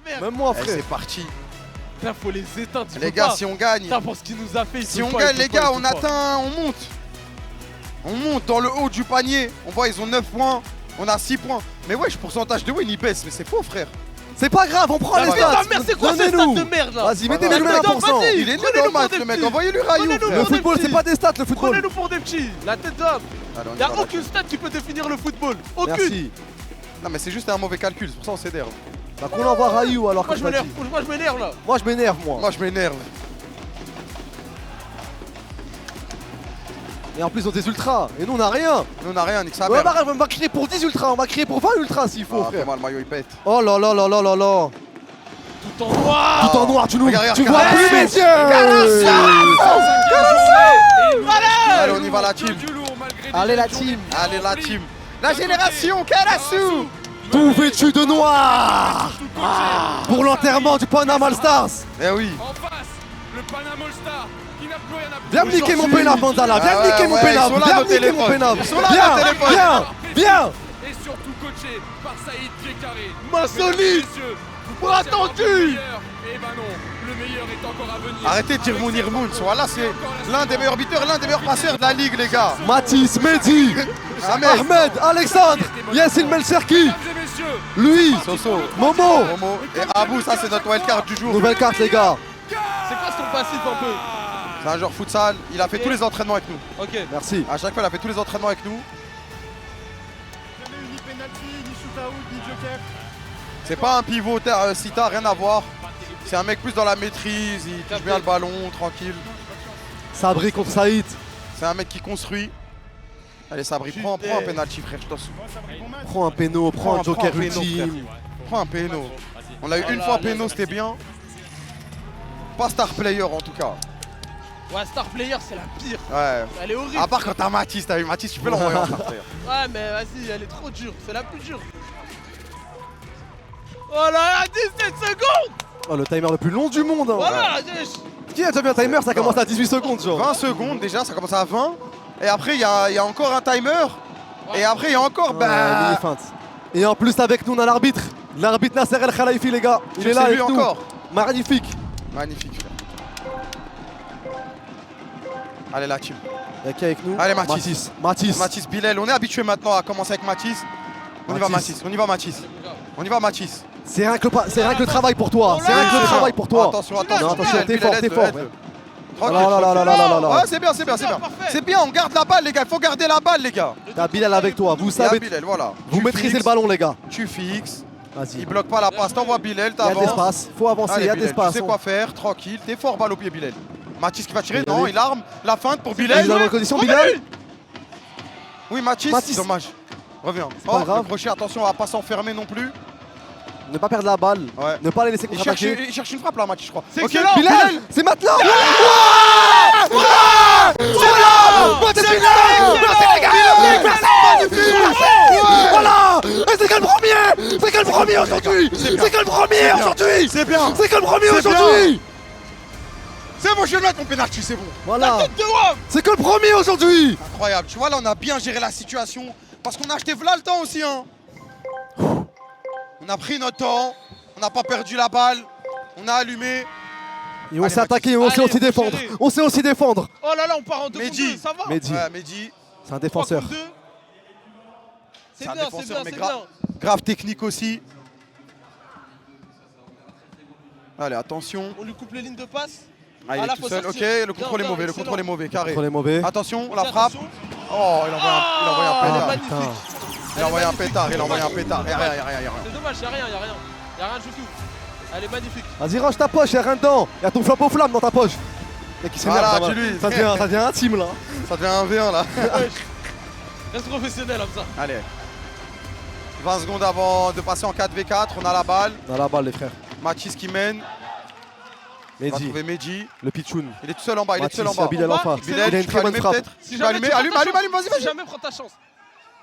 mère. Même moi, Eh, frère. c'est parti. Putain, faut les éteindre. Les gars, si on gagne, Putain, pour ce qu'il nous a fait. si on gagne, les gars, on atteint, on monte. On monte dans le haut du panier. On voit, ils ont 9 points. On a 6 points. Mais wesh, pourcentage de win, il baisse. Mais c'est faux, frère. C'est pas grave, on prend les Putain, stats. merde, c'est quoi ce stade Donnez-nous. de merde là? Vas-y, mettez-lui le Vas-y, 1%. Il est nul au match, le mec. Envoyez-lui Rayou, Prenez-nous frère. Le pour des football, c'est petits. pas des stats, le football. Prenez-nous pour des petits. La tête d'homme. Allez, on y Y'a va, là. aucune stat qui peut définir le football. Aucune. Merci. Non, mais c'est juste un mauvais calcul. C'est pour ça qu'on s'énerve. Bah qu'on envoie Rayou alors Moi que je je m'énerve. dit. Moi je m'énerve là. Moi je m'énerve moi. Moi, je m'énerve. Et en plus on des ultras. Et nous on a rien. Nous, on n'a rien, nique sa Ouais, mère. bah, on va crier pour 10 ultras. On va crier pour 20 ultras s'il faut, Ah, frère. fais-moi, le maillot, il pète. Oh là là là là là là. Tout en noir. Tout en noir, tu nous. Regarde, Tu vois regarde. plus mes yeux. Allez, on y va, la team. Allez la team. Allez, la team. La génération Karasu. Tout vêtu de noir. Pour l'enterrement du Panama All Stars. Eh oui. En face, le Panama All Star qui n'a plus rien à Viens me niquer mon Aujourd'hui. pénab, Mandala. Viens Ah me niquer ouais, mon ouais, pénab. ils sont là, Viens nos me niquer mon téléphones. pénab. Ils sont là, Viens, nos téléphones. viens, viens. et surtout coaché par Saïd Djekaré. Main solide. Bras tendu. Et ben non, le meilleur est encore à venir. Arrêtez de dire Mounir Moons. Voilà, c'est l'un des meilleurs buteurs, l'un des meilleurs passeurs de la ligue, les gars. Mathis, Mehdi, Ahmed, Alexandre, Yassine Melserki, Mesdames et messieurs, lui, Soso, Momo. Momo et Abou, ça c'est notre wildcard du jour. Nouvelle carte les gars. C'est quoi son passif un peu? C'est un joueur futsal, il a fait tous les entraînements avec nous. Ok. Merci. À chaque fois, il a fait tous les entraînements avec nous. Jamais eu ni penalty, ni shootout, ni joker. C'est pas un pivot, Sita, rien à voir. C'est un mec plus dans la maîtrise, il touche bien le ballon, tranquille. Sabri contre Saïd. C'est un mec qui construit. Allez Sabri, prends un penalty frère, je t'en supplie. Moi, ça me bon match. Prends un péno, prends un joker un péno, ultime. Prends un péno. On l'a eu une fois péno, c'était bien. Pas star player en tout cas. Ouais, Star Player, c'est la pire. Ouais. Elle est horrible. À part quand t'as Mathis, t'as eu Mathis, tu peux l'envoyer en star player. Ouais, mais vas-y, elle est trop dure. C'est la plus dure. Oh là là, 17 secondes. Oh, le timer le plus long du monde. Hein. Voilà, Qui a déjà vu un timer? Ça commence à 18 secondes, genre. 20 secondes déjà, ça commence à 20. Et après, il y a encore un timer. Ouais. Et après, il y a encore. Mini Bah. feinte. Et en plus, avec nous, on a l'arbitre. L'arbitre Nasser El Khalifi, les gars. Il Tu est là sais avec lui nous. encore. Magnifique. Magnifique frère. Allez la team. Il y a qui avec nous? Allez, Mathis. Mathis. Mathis Bilal, on est habitué maintenant à commencer avec Mathis. On y va Mathis. Mathis, on y va Mathis. On y va Mathis. C'est rien que le travail pour toi. Oh C'est rien là que le travail pour toi. Attention, Non, attention. attention, Bilal, t'es fort, Bilal, t'es aide-le, fort. aide-le. Oh Tranquille. là là là là là là là là. Ouais, c'est bien, c'est bien, c'est bien. Parfait. C'est bien, on garde la balle les gars, il faut garder la balle les gars. T'as Bilal avec toi. Vous Il y a savez, Bilal, voilà. vous Tu maîtrisez fixes, le ballon, les gars. Tu fixes, Vas-y. il bloque pas la passe, t'envoies Bilal, Il y a de t'avances. l'espace. Faut avancer. Il Allez, y a de Bilal, l'espace. tu sais quoi faire, tranquille, t'es fort balle au pied Bilal. Mathis qui va tirer, Bilal. non, il arme, la feinte pour Il est Bilal. dans la condition, Bilal. Oui, Mathis, Mathis. dommage. Reviens. pas Oh, grave. le crochet, attention, on va pas s'enfermer non plus. Ne pas perdre la balle. Ouais. Ne pas les laisser Il cherche, contre-attaquer. il cherche une frappe là, Mathis, je crois. C'est Ok, excellent. Bilal, c'est maintenant. Voilà. Et c'est que le premier. C'est que le premier aujourd'hui. C'est que le premier aujourd'hui. C'est bien. C'est que le premier C'est aujourd'hui. C'est bon, je vais le mettre mon penalty, c'est bon. Voilà. De WAM. C'est que le premier aujourd'hui. Incroyable, tu vois là on a bien géré la situation parce qu'on a acheté voilà le temps aussi hein. On a pris notre temps, on n'a pas perdu la balle, on a allumé. Et on Allez, s'est attaqué et on sait Allez, aussi faut défendre. gérer. On sait aussi défendre. Oh là là, on part en 2 contre Mehdi. 2, ça va. Mehdi, Ouais, Mehdi, c'est un défenseur. 3 contre 2. C'est c'est un bien, c'est défenseur bien, mais c'est grave, bien. grave technique aussi. Allez, attention. On lui coupe les lignes de passe. Ah, il Ah, est là, tout faut seul. sortir. Ok, le contrôle est Bien, mauvais, le excellent. contrôle est mauvais, carré. Contre les mauvais. Attention, la Tiens, frappe. attention. Oh, il a envoyé un Elle est pétard. magnifique. Il a envoyé un pétard, il a envoyé un pétard. Y'a rien, y'a rien, y'a rien. C'est dommage, y'a rien, y'a rien. Y'a rien du tout. Elle est magnifique. Vas-y, range ta poche, y'a rien dedans. Y'a ton flop aux flammes dans ta poche. Mec, qui s'énerve, Voilà, ça va. dis-lui. Ça devient intime là. Ça devient un V1 là. Wesh. Reste professionnel comme ça. Allez. 20 secondes avant de passer en 4v4, on a la balle. Dans la balle, les frères. Mathis qui mène. On va Mehdi, trouver Mehdi. le pitchoun. Il est tout seul en bas, il est tout Mathis, seul en il y a bas. Bilal en face. Bilal, Il a une tu très peux bonne allumer frappe. peut-être Si Tu peux jamais allumer, tu prends allume, ta allume, chance. allume, vas-y, Si vas-y. jamais prends ta chance.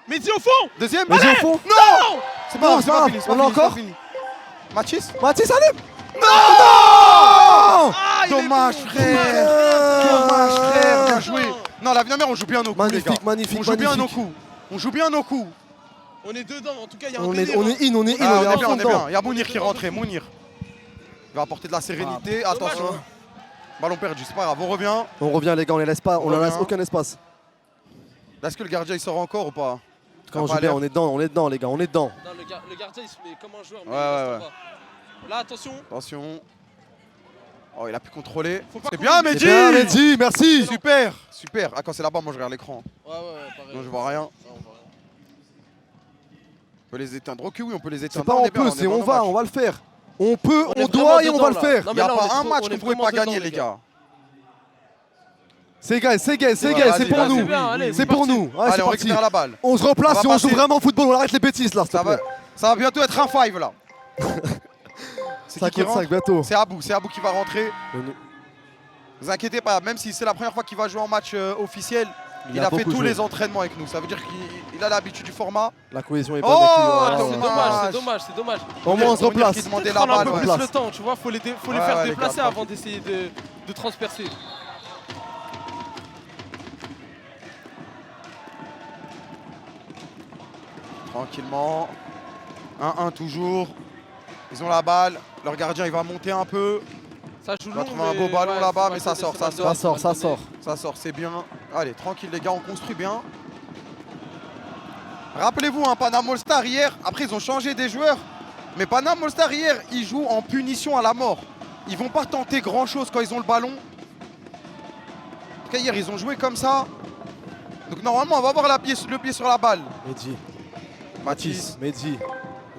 Mehdi au fond. Deuxième. Mehdi au fond. Non. C'est Non, pas c'est pas fini, c'est grave. pas On fini, l'a c'est encore pas fini. Mathis Mathis, allume. Ah, il est Dommage bon. frère. Dommage frère, bien joué. Non, la dernière on joue bien nos coups les gars. Magnifique, magnifique, On joue bien nos magnifique. coups. On joue bien nos coups. On est dedans, en tout cas, il y a un On est délire, in, hein. on est Ah, à on est fond bien, on est dedans. bien. Il y a Mounir qui est rentré, Mounir. Il va apporter de la sérénité. Ah, Attention. dommage. Ballon perdu, c'est pas grave. On revient. On revient les gars, on les laisse pas, on leur laisse revient. aucun espace. Là, est-ce que le gardien il sort encore ou pas? Quand on pas joue bien, l'air. on est dedans les gars, on est dedans. Non, le gardien il se met comme un joueur. mais Ouais, il reste ouais, en bas. Là, attention. Attention. Oh, il a pu contrôler. Faut pas C'est qu'on bien, oublie. Mehdi. C'est bien Mehdi, merci. Super, super. Ah, quand c'est là-bas, moi je regarde l'écran. Ouais, pareil. Non, je vois rien. Non, on voit rien. On peut les éteindre. Ok, oui, on peut les éteindre. C'est pas Non, on est bien, peut, est c'est bon on dans va, le match. on va le faire. On peut, On est on vraiment doit et on dedans, va le là. faire. Non, Il mais n'y a là, on pas est un trop- match on que est vous pouvez vraiment pas gagner, dedans, les gars. C'est gay, c'est gay, c'est Ouais, gay, c'est allez, pour vas-y, nous. bien, allez, C'est c'est pour parti. nous. Ouais, Allez, c'est on parti. récupère la balle. On se replace On et va on joue passer. vraiment au football, on arrête les bêtises là, s'il te Ça va, plaît. ça va bientôt être un 5 là. C'est qui 55 rentre? bientôt. C'est Abou qui va rentrer. Ne vous inquiétez pas, même si c'est la première fois qu'il va jouer en match officiel, il a fait beaucoup tous joué. les entraînements avec nous. Ça veut dire qu'il a l'habitude du format. La cohésion est Oh, bonne avec lui. Ah, ouais, c'est ouais. dommage, c'est dommage. Au moins on se Mounir replace. qui demandait Peut-être la prendre un balle. peu Ouais. plus place. le temps, tu vois, faut les Ouais, faire les déplacer gars, avant d'essayer de transpercer. Tranquillement. 1-1 toujours. Ils ont la balle. Leur gardien il va monter un peu. Ça joue On va long, trouver un mais beau ballon ouais, là-bas, c'est mais mal ça donné, sort, c'est ça mal sort. donné, Ça sort, c'est ça mal donné. sort. Ça sort, c'est bien. Allez, tranquille les gars, on construit bien. Rappelez-vous, hein, Panam All-Star hier, après ils ont changé des joueurs. Mais Panam All-Star hier, ils jouent en punition à la mort. Ils vont pas tenter grand-chose quand ils ont le ballon. En tout cas, hier, ils ont joué comme ça. Donc normalement, on va avoir le pied sur la balle. Mehdi, Mathis. Mehdi,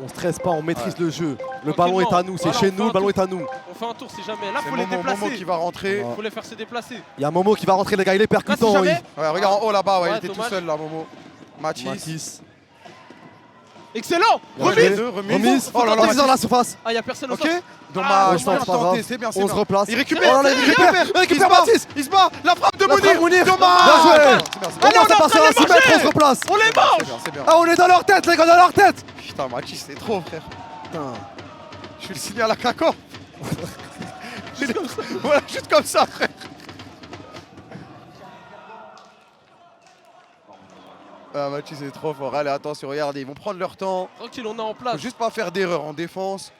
on stresse pas, on maîtrise le jeu. Le Tranquillement. ballon est à nous, c'est Voilà, chez on fait nous, un le ballon tour. est à nous. On fait un tour si jamais. Là, C'est faut les Momo déplacer. qui va rentrer. Ouais. Faut les faire se déplacer. Il y a Momo qui va rentrer les gars, il est Là, si percutant. jamais. Ouais, regarde en haut là-bas, ouais, il Ouais, était tout dommage. seul là, Momo. Mathis. Mathis. Excellent. Bien Remise. joué. Remise. Remise. Oh là là, Mathis dans Mathis. la surface. Ah, y a personne au Ok. centre. Dommage, Ah, bien c'est pas grave. tenté, c'est bien, c'est On se bien. replace. Il récupère, Oh là là, il récupère Mathis. Il se bat, la frappe de La frappe Mounir. Mounir. Dommage. Bien joué. C'est bien, c'est bien. On Allez, on passe est à en passer train à de 6 mètres, marcher. on se replace. On les C'est mange. bien, c'est bien. Ah, on est dans leur tête, les gars, dans leur tête. Putain, Mathis, c'est trop, frère. Putain. Je suis le signal à Craco. Voilà, juste comme ça, frère. Ah, Mathis, c'est trop fort. Allez, attention, regardez, ils vont prendre leur temps. Tranquille, on est en Faut place. juste pas faire d'erreur en défense.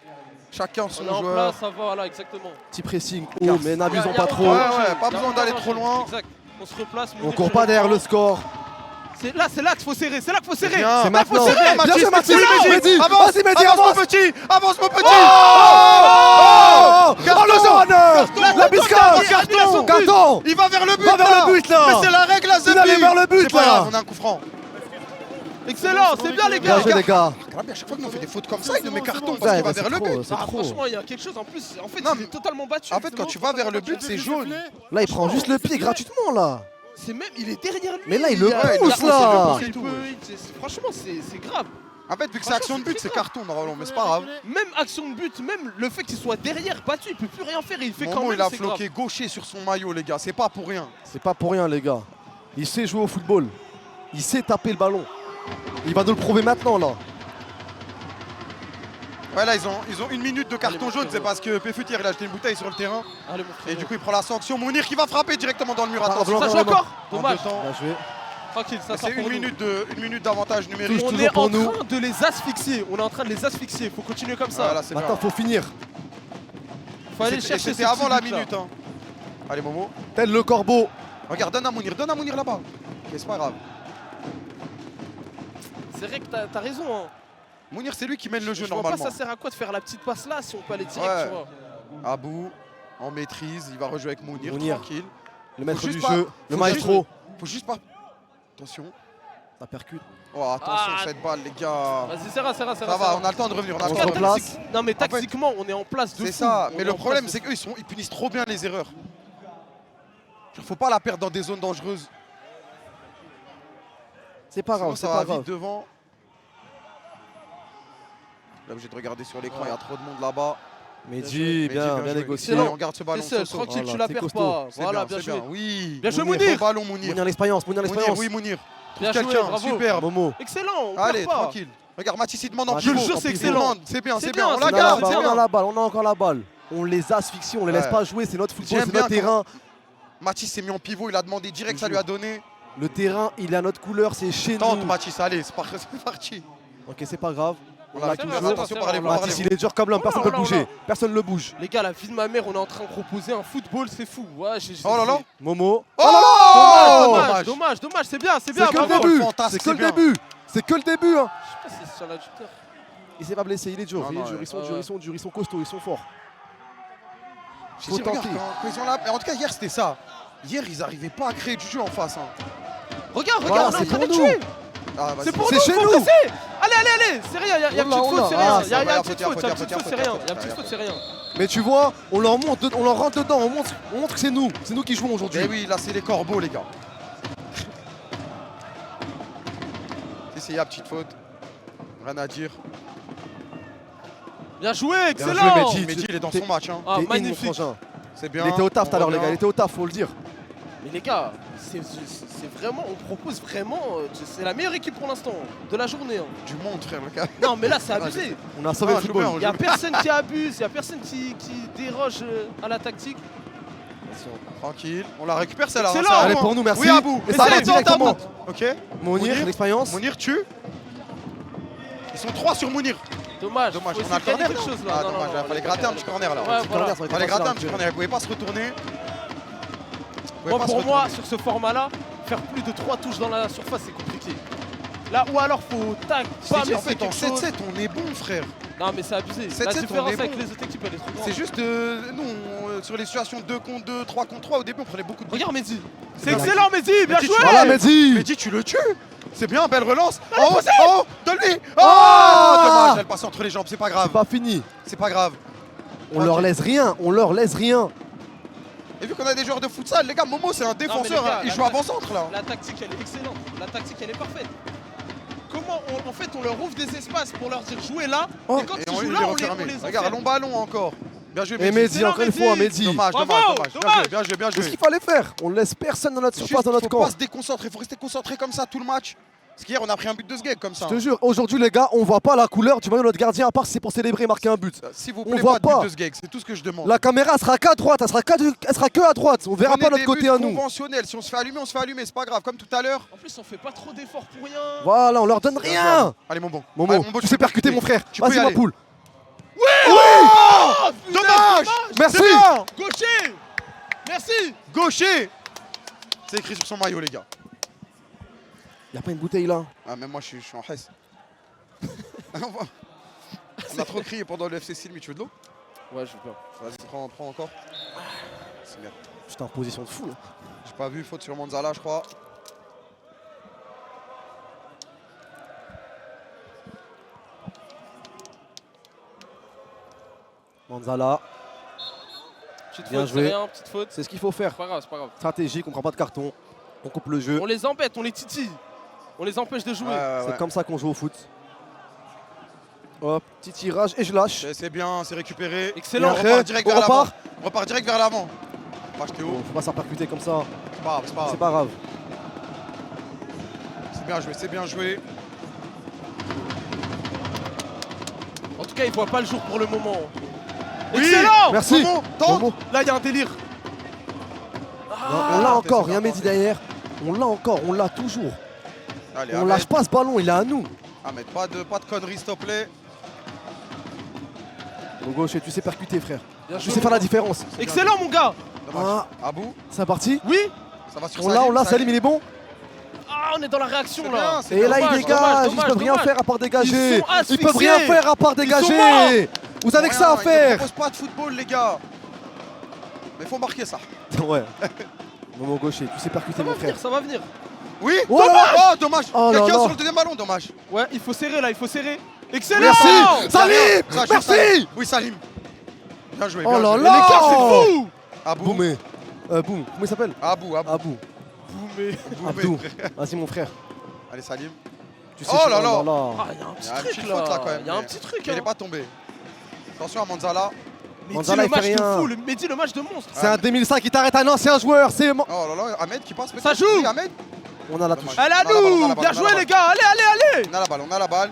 Chacun son On est en joueur. place, ça va, voilà, exactement. Petit pressing haut, mais n'abusons Y a pas aucun trop. Ouais, danger, ouais, pas y a besoin aucun d'aller danger. trop loin. Exact. On se replace. On Mounir court sur pas le derrière banc. le score. C'est là qu'il faut serrer. C'est là qu'il faut serrer. bien. C'est Là, maintenant. faut serrer, Bien Mathis. joué, Mathis. Excellent. Mehdi. Avance, Vas-y, Mehdi, avance, avance. mon petit. Avance, mon petit. Oh, Carton. le jaune. La biscotte. Carton. Carton. Il va vers le but. Va vers là. le but, là. Mais c'est la règle, là, Il allait vers le but, C'est pas là. grave, on a un coup franc. Excellent, c'est bien les Bien gars. joué, les gars. Rabbi, à chaque fois qu'on fait des fautes comme ça, il nous met carton Ouais, parce qu'il va mais vers c'est le trop, but. c'est Ah, trop. franchement, il y a quelque chose en plus. En fait, Non, il est totalement battu. En fait, quand tu vas vers le but, c'est jaune. Là, il prend juste le pied gratuitement, là. C'est même, il est derrière lui. Mais là, il le y a- pousse, il y a- là. il peut- franchement, c'est grave. En fait, vu que c'est action de but, c'est carton normalement, mais c'est pas grave. Même action de but, même le fait qu'il soit derrière battu, il peut plus rien faire et il fait quand Momo, même. il a c'est grave. floqué gaucher sur son maillot, les gars. C'est pas pour rien. C'est pas pour rien, les gars. Il sait jouer au football. Il sait taper le ballon. Il va nous le prouver maintenant, là. Ouais, là, ils ont une minute de carton jaune. C'est parce que Péfutière, il a acheté une bouteille sur le terrain. Allez, mon frère. Et du coup, il prend la sanction. Mounir qui va frapper directement dans le mur. Pardon, Attention. Ça joue vraiment. encore. En Dommage. deux temps. Bien joué. Tranquille, ça Mais sort c'est pour une nous. minute d'avantage numérique. Touche On toujours est pour en nous. train de les asphyxier. On est en train de les asphyxier. Faut continuer comme ça. Voilà, c'est Maintenant, bien. faut finir. Faut aller Et chercher. c'était ces avant petits la buts-là. minute. Hein. Allez, Momo. Tel le corbeau. Regarde, donne à Mounir là-bas. Ok, c'est pas grave. C'est vrai que t'as raison. Hein. Mounir, c'est lui qui mène le jeu Je vois pas normalement. ça sert à quoi de faire la petite passe là si on peut aller direct, Ouais. tu vois. Abou, en maîtrise, il va rejouer avec Mounir, Mounir. tranquille. Le maître juste du pas- jeu. Le faut maestro. Faut juste pas. Attention. Ça percute. Oh, attention, Ah. cette balle, les gars. Vas-y, serra. Ça va, on a le temps de revenir. On a On le se temps de revenir. replace. Non mais tactiquement, on est en place de C'est fou. ça. On Mais est le en problème, place c'est qu'eux, ils punissent trop bien les erreurs. Il faut pas la perdre dans des zones dangereuses. C'est pas Sinon, grave, c'est ça pas va grave. vite devant. Là, obligé de regarder sur l'écran, il y a trop de monde là-bas. Mehdi, bien joué. négocié. Excellent. On garde ce ballon. T'es seul, Soso. tranquille, Voilà, tu la t'es perds costaud. pas. C'est Voilà, bien, bien c'est joué. bien. Oui. Bien joué, Mounir. Mounir. Bon ballon, Mounir. Mounir l'expérience, Mounir Mounir, l'expérience. oui, Mounir. Bien joué, Quelqu'un, bravo. superbe. Momo. Excellent, on Allez, perd pas. tranquille. Regarde, Mathis, il demande en Je le pivot. jure, c'est Il excellent. demande. C'est bien, C'est c'est bien. bien, On c'est la On a bien, garde, la c'est balle, on a bien. la balle, on a encore la balle. On les asphyxie, on les laisse Ouais. pas jouer, c'est notre football, J'aime c'est bien notre terrain. Mathis s'est mis en pivot, il a demandé direct, ça lui a donné. Le terrain, il est à notre couleur, c'est chez Tente, nous. Mathis, allez, c'est parti. Ok, c'est pas grave. On l'a l'a toujours. toujours. Attention, parlez-vous, Mathis, parlez-vous. il est dur comme l'homme, personne ne peut le bouger. Personne ne le bouge. Les gars, la vie de ma mère, on est en train de proposer un football, c'est fou. Ouais, Oh là là. Momo. Oh Dommage, c'est bien, C'est que le bravo. début. fantastique, C'est que le c'est bien. début. C'est que le début. Hein. Je sais pas si c'est sur l'adducteur. Il s'est pas blessé, il est dur. Non, Il est non, dur. ouais. Ils sont durs, ils sont durs, ils sont costauds, ils sont forts. Je dis, regarde, tenter. quand ils ont la... En tout cas, hier, c'était ça. Hier, ils arrivaient pas à créer du jeu en face. Hein. Regarde, Voilà, on est en c'est train pour de nous. tuer. Ah, vas-y. C'est pour C'est nous, chez faut nous. presser. Allez, c'est rien, y a Oula, petite faute, oula. c'est Ah, rien. ça Y a va, une petite faute, faute, c'est rien. Y a petite faute, c'est rien. Mais tu vois, on leur montre, on leur rentre dedans, on montre que c'est nous qui jouons aujourd'hui. Eh oui, là, c'est les corbeaux, les gars. Si, il y a petite faute. Rien à dire. Bien joué, joué, excellent. Mehdi. Mehdi, il est dans son match. Hein. Ah, T'es in, mon magnifique. frangin. C'est bien. Il était au taf tout à l'heure, les gars, il revient. était au taf, faut le dire. Mais les gars, c'est vraiment, on propose vraiment, c'est la meilleure équipe pour l'instant de la journée. Hein. Du monde, frère, le gars. Non, mais là, c'est abusé. On a sauvé Ah, le joue bien, football. Y a personne qui abuse, y a personne qui déroge à la tactique. Tranquille. On la récupère, celle-là. Excellent. c'est à Allez, vous, pour hein. nous, merci. Oui, Abou. Et ça Essaye, va tente, directement. tente. Ok. Mounir, l'expérience. Mounir tue. Ils sont 3 sur Mounir. Dommage, Dommage, faut on a le essayer de corner. gagner quelque chose là. Ah, Non, dommage, non, il fallait gratter un petit corner là. Ouais, voilà. Il fallait gratter un petit corner. Ils pouvaient pas se retourner. Ils pouvaient Moi, pas se pour moi, retourner. sur ce format-là, faire plus de 3 touches dans la surface, c'est compliqué. Là, ou alors faut tac, Je bam, t'ai dit, en essayer fait, en quelque chose. 7-7, on est bon, frère. Non, mais c'est abusé. 7-7, La on différence est avec bon. les autres équipes, elle est trop grande. C'est juste, nous, sur les situations 2 contre 2, 3 contre 3, au début, on prenait beaucoup de buts. Regarde Mehdi. C'est bien. excellent, Mehdi, bien Mehdi, joué. tu- Voilà, Mehdi. Mehdi, tu le tues. C'est bien, belle relance. Oh, oh, donne-lui. Oh, Ah. dommage, elle passe entre les jambes, c'est pas grave. C'est pas fini. C'est pas grave. On leur laisse rien, on leur laisse rien. Et vu qu'on a des joueurs de futsal, les gars, Momo, c'est un défenseur. les gars, Il la- joue avant-centre, là. La tactique, elle est excellente. La tactique, elle est parfaite. Comment en fait, on leur ouvre des espaces pour leur dire jouez là. Oh. Et quand Et ils on jouent les là, on referme. les Regarde, enferme. long ballon encore. Bien joué, Et Mehdi. Mehdi, encore une Mehdi. fois, Mehdi. Dommage, Bravo, dommage. dommage. Bien joué, bien C'est ce joué. qu'il fallait faire. On ne laisse personne dans notre Juste, surface, dans notre faut camp. pas se déconcentrer, faut rester concentré comme ça tout le match. Parce qu'hier, on a pris un but de ce gag comme ça. Je te jure, aujourd'hui, les gars, on voit pas la couleur du maillot de notre gardien, à part si c'est pour célébrer et marquer un but. S'il vous On plaît, voit pas de pas. but de ce gag, c'est tout ce que je demande. La caméra sera qu'à droite, elle sera que à droite. On verra Prenez pas notre des côté buts à nous. conventionnels. Si on se fait allumer, on se fait allumer, c'est pas grave. Comme tout à l'heure. En plus, on fait pas trop d'efforts pour rien. Voilà, on leur donne rien. Allez, mon bon. Momo, Allez, mon bon, tu sais peux percuter, mon frère. Tu peux y Vas-y, ma aller. poule. Oh, putain, Dommage. Merci. C'est bien. Gaucher. Merci. Gaucher. C'est écrit sur son maillot, les gars. Y'a pas une bouteille là. Ah, même moi, je suis en Hesse. On a trop crié pendant le FC Silmi. Tu veux de l'eau? Ouais, je veux bien. Vas-y, prends encore. C'est bien. J'étais en position de fou là. J'ai pas vu, faute sur Manzala, je crois. Manzala, Petite Bien faute, joué. c'est rien, petite faute. c'est ce qu'il faut faire. C'est pas grave, c'est pas grave. Stratégique, on prend pas de carton. On coupe le jeu. On les embête, on les titille. On les empêche de jouer. C'est comme ça qu'on joue au foot. Hop, petit tirage et je lâche. C'est bien, c'est récupéré. Excellent. Et on repart direct On vers l'avant. repart. On repart direct vers l'avant. Bah, j'étais haut. Faut pas s'en percuter comme ça. C'est pas grave, c'est pas C'est grave. pas grave. C'est bien joué, c'est bien joué. En tout cas, ils voient pas le jour pour le moment. Oui. Excellent. Merci. Momo, tente. Momo. Là, il y a un délire. Non, Ah, on l'a encore, c'est rien bien Mehdi tenté. derrière. On l'a encore, on l'a toujours. Allez, On Ahmed. lâche pas ce ballon, il est à nous. Ahmed, pas de conneries, s'il te plaît. Mon gaucher, tu sais percuter, frère. bien Tu joué. sais faire la différence. Excellent, mon gars. Dommage. Ah, Abou, c'est parti. Oui. ça va sur On l'a, Salim, il est bon. Ah, on est dans la réaction C'est là. bien, c'est Et là, dommage, ils dégagent. dommage, Ils peuvent rien dommage. faire à part dégager. Ils sont asphyxiés. Ils peuvent rien faire à part sont dégager. Vous avez que ça à Ils faire. ne proposent pas de football, les gars. Mais faut marquer ça. Ouais. Mon gaucher, tu sais percuter, Ça va mon frère. venir, ça va venir. Oui. Oh là là. Oh, dommage. Oh là Quelqu'un là. sur le deuxième ballon, dommage. Ouais, il faut serrer là, il faut serrer. Excellent. Merci. Salim, Ça, merci. Salim. Oui, Salim. Bien joué, Oh bien là joué. là. Les gars, c'est fou. Abou. Boumé. Boum. Comment il s'appelle Abou, Abou. Abou. Boumé. Abdou. Vas-y, mon frère. Allez, Salim. Tu sais Oh là là. Ah, il y a un petit Il y a une truc petite là. faute, là, quand même, Il y a un mais petit truc. Il n'est pas tombé. Attention à Manzala. Mehdi, Manzala, le il fait match de rien. fou. Mehdi, le match de monstre. C'est un 2005 qui t'arrête un ancien joueur. C'est Oh là là, Ahmed qui passe. peut-être. Ça joue. Oui, Ahmed. On a la touche. Dommage. Elle a On a la balle, on a nous. la balle, Bien on a joué la les gars. Allez, allez, allez. On a la balle, on a la balle.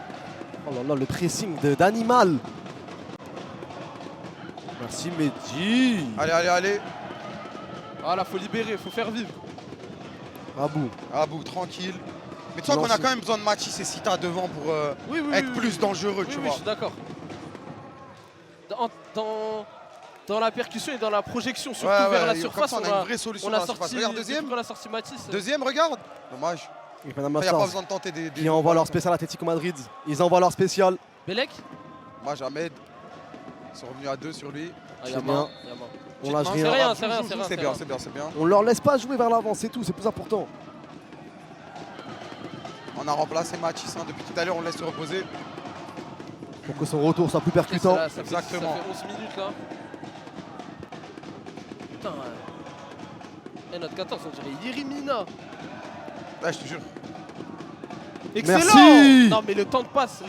Oh là là, le pressing d'animal. Merci Mehdi. Allez, allez, allez. Ah là, faut libérer, faut faire vivre. Abou. Abou, tranquille. Mais tu vois qu'on a Lancer. quand même besoin de Matisse et Sita devant pour Oui, oui, être oui, plus oui. dangereux, Oui, tu oui, vois. je suis d'accord. Dans la percussion et dans la projection, surtout Ouais, vers la comme surface, ça, on a une vraie solution on dans a la surface. sorti, Regarde, deuxième. on a sorti Matisse. Deuxième, regarde. Dommage. Et Panama Il n'y a pas Stars besoin de tenter des qui envoient leur spécial Atlético Madrid. Ils envoient leur spécial. Belek. Dommage, Ahmed. Ils sont revenus à 2 sur lui. Ah, y a C'est main, bien. y a main. On lâche Petite C'est main, rien. rien, joue, c'est rien, joue, c'est joue, rien, c'est c'est bien, rien. c'est bien, c'est bien. On leur laisse pas jouer vers l'avant, c'est tout, c'est plus important. On a remplacé Matisse hein, depuis tout à l'heure, on le laisse se reposer. Pour que son retour soit plus percutant. Là, ça fait- Exactement. Ça fait 11 minutes là. Putain. Notre 14, on dirait Yerimina. Là, je te jure. Excellent. Merci. Non mais le temps de passe,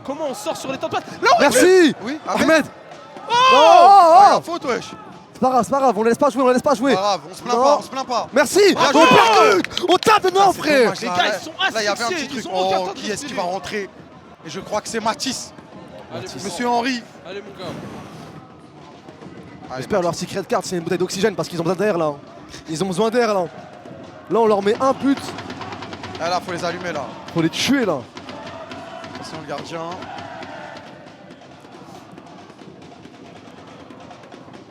comment on sort sur les temps de passe? Là, on Merci Oui, Ahmed. Oh, Oh, la faute, wesh. C'est pas grave, on les laisse pas jouer, on les laisse pas jouer. Pas grave, on se plaint Non. pas, on se plaint pas. Merci. Ah, On joué. percute. On tape de Ah, non, c'est frère. dommage, Les là, gars, là. ils sont Là, il y avait un asphyxiés, petit truc. ils ont aucun Oh, temps de qui est-ce qui respirer. va rentrer? Et je crois que c'est Matisse. Allez, Monsieur Henry. Allez mon gars. Allez, J'espère leur secret card c'est une bouteille d'oxygène parce qu'ils ont besoin d'air là. Ils ont besoin d'air là. Là on leur met un put. Ah, là, faut les allumer là. Faut les tuer là. Attention le gardien.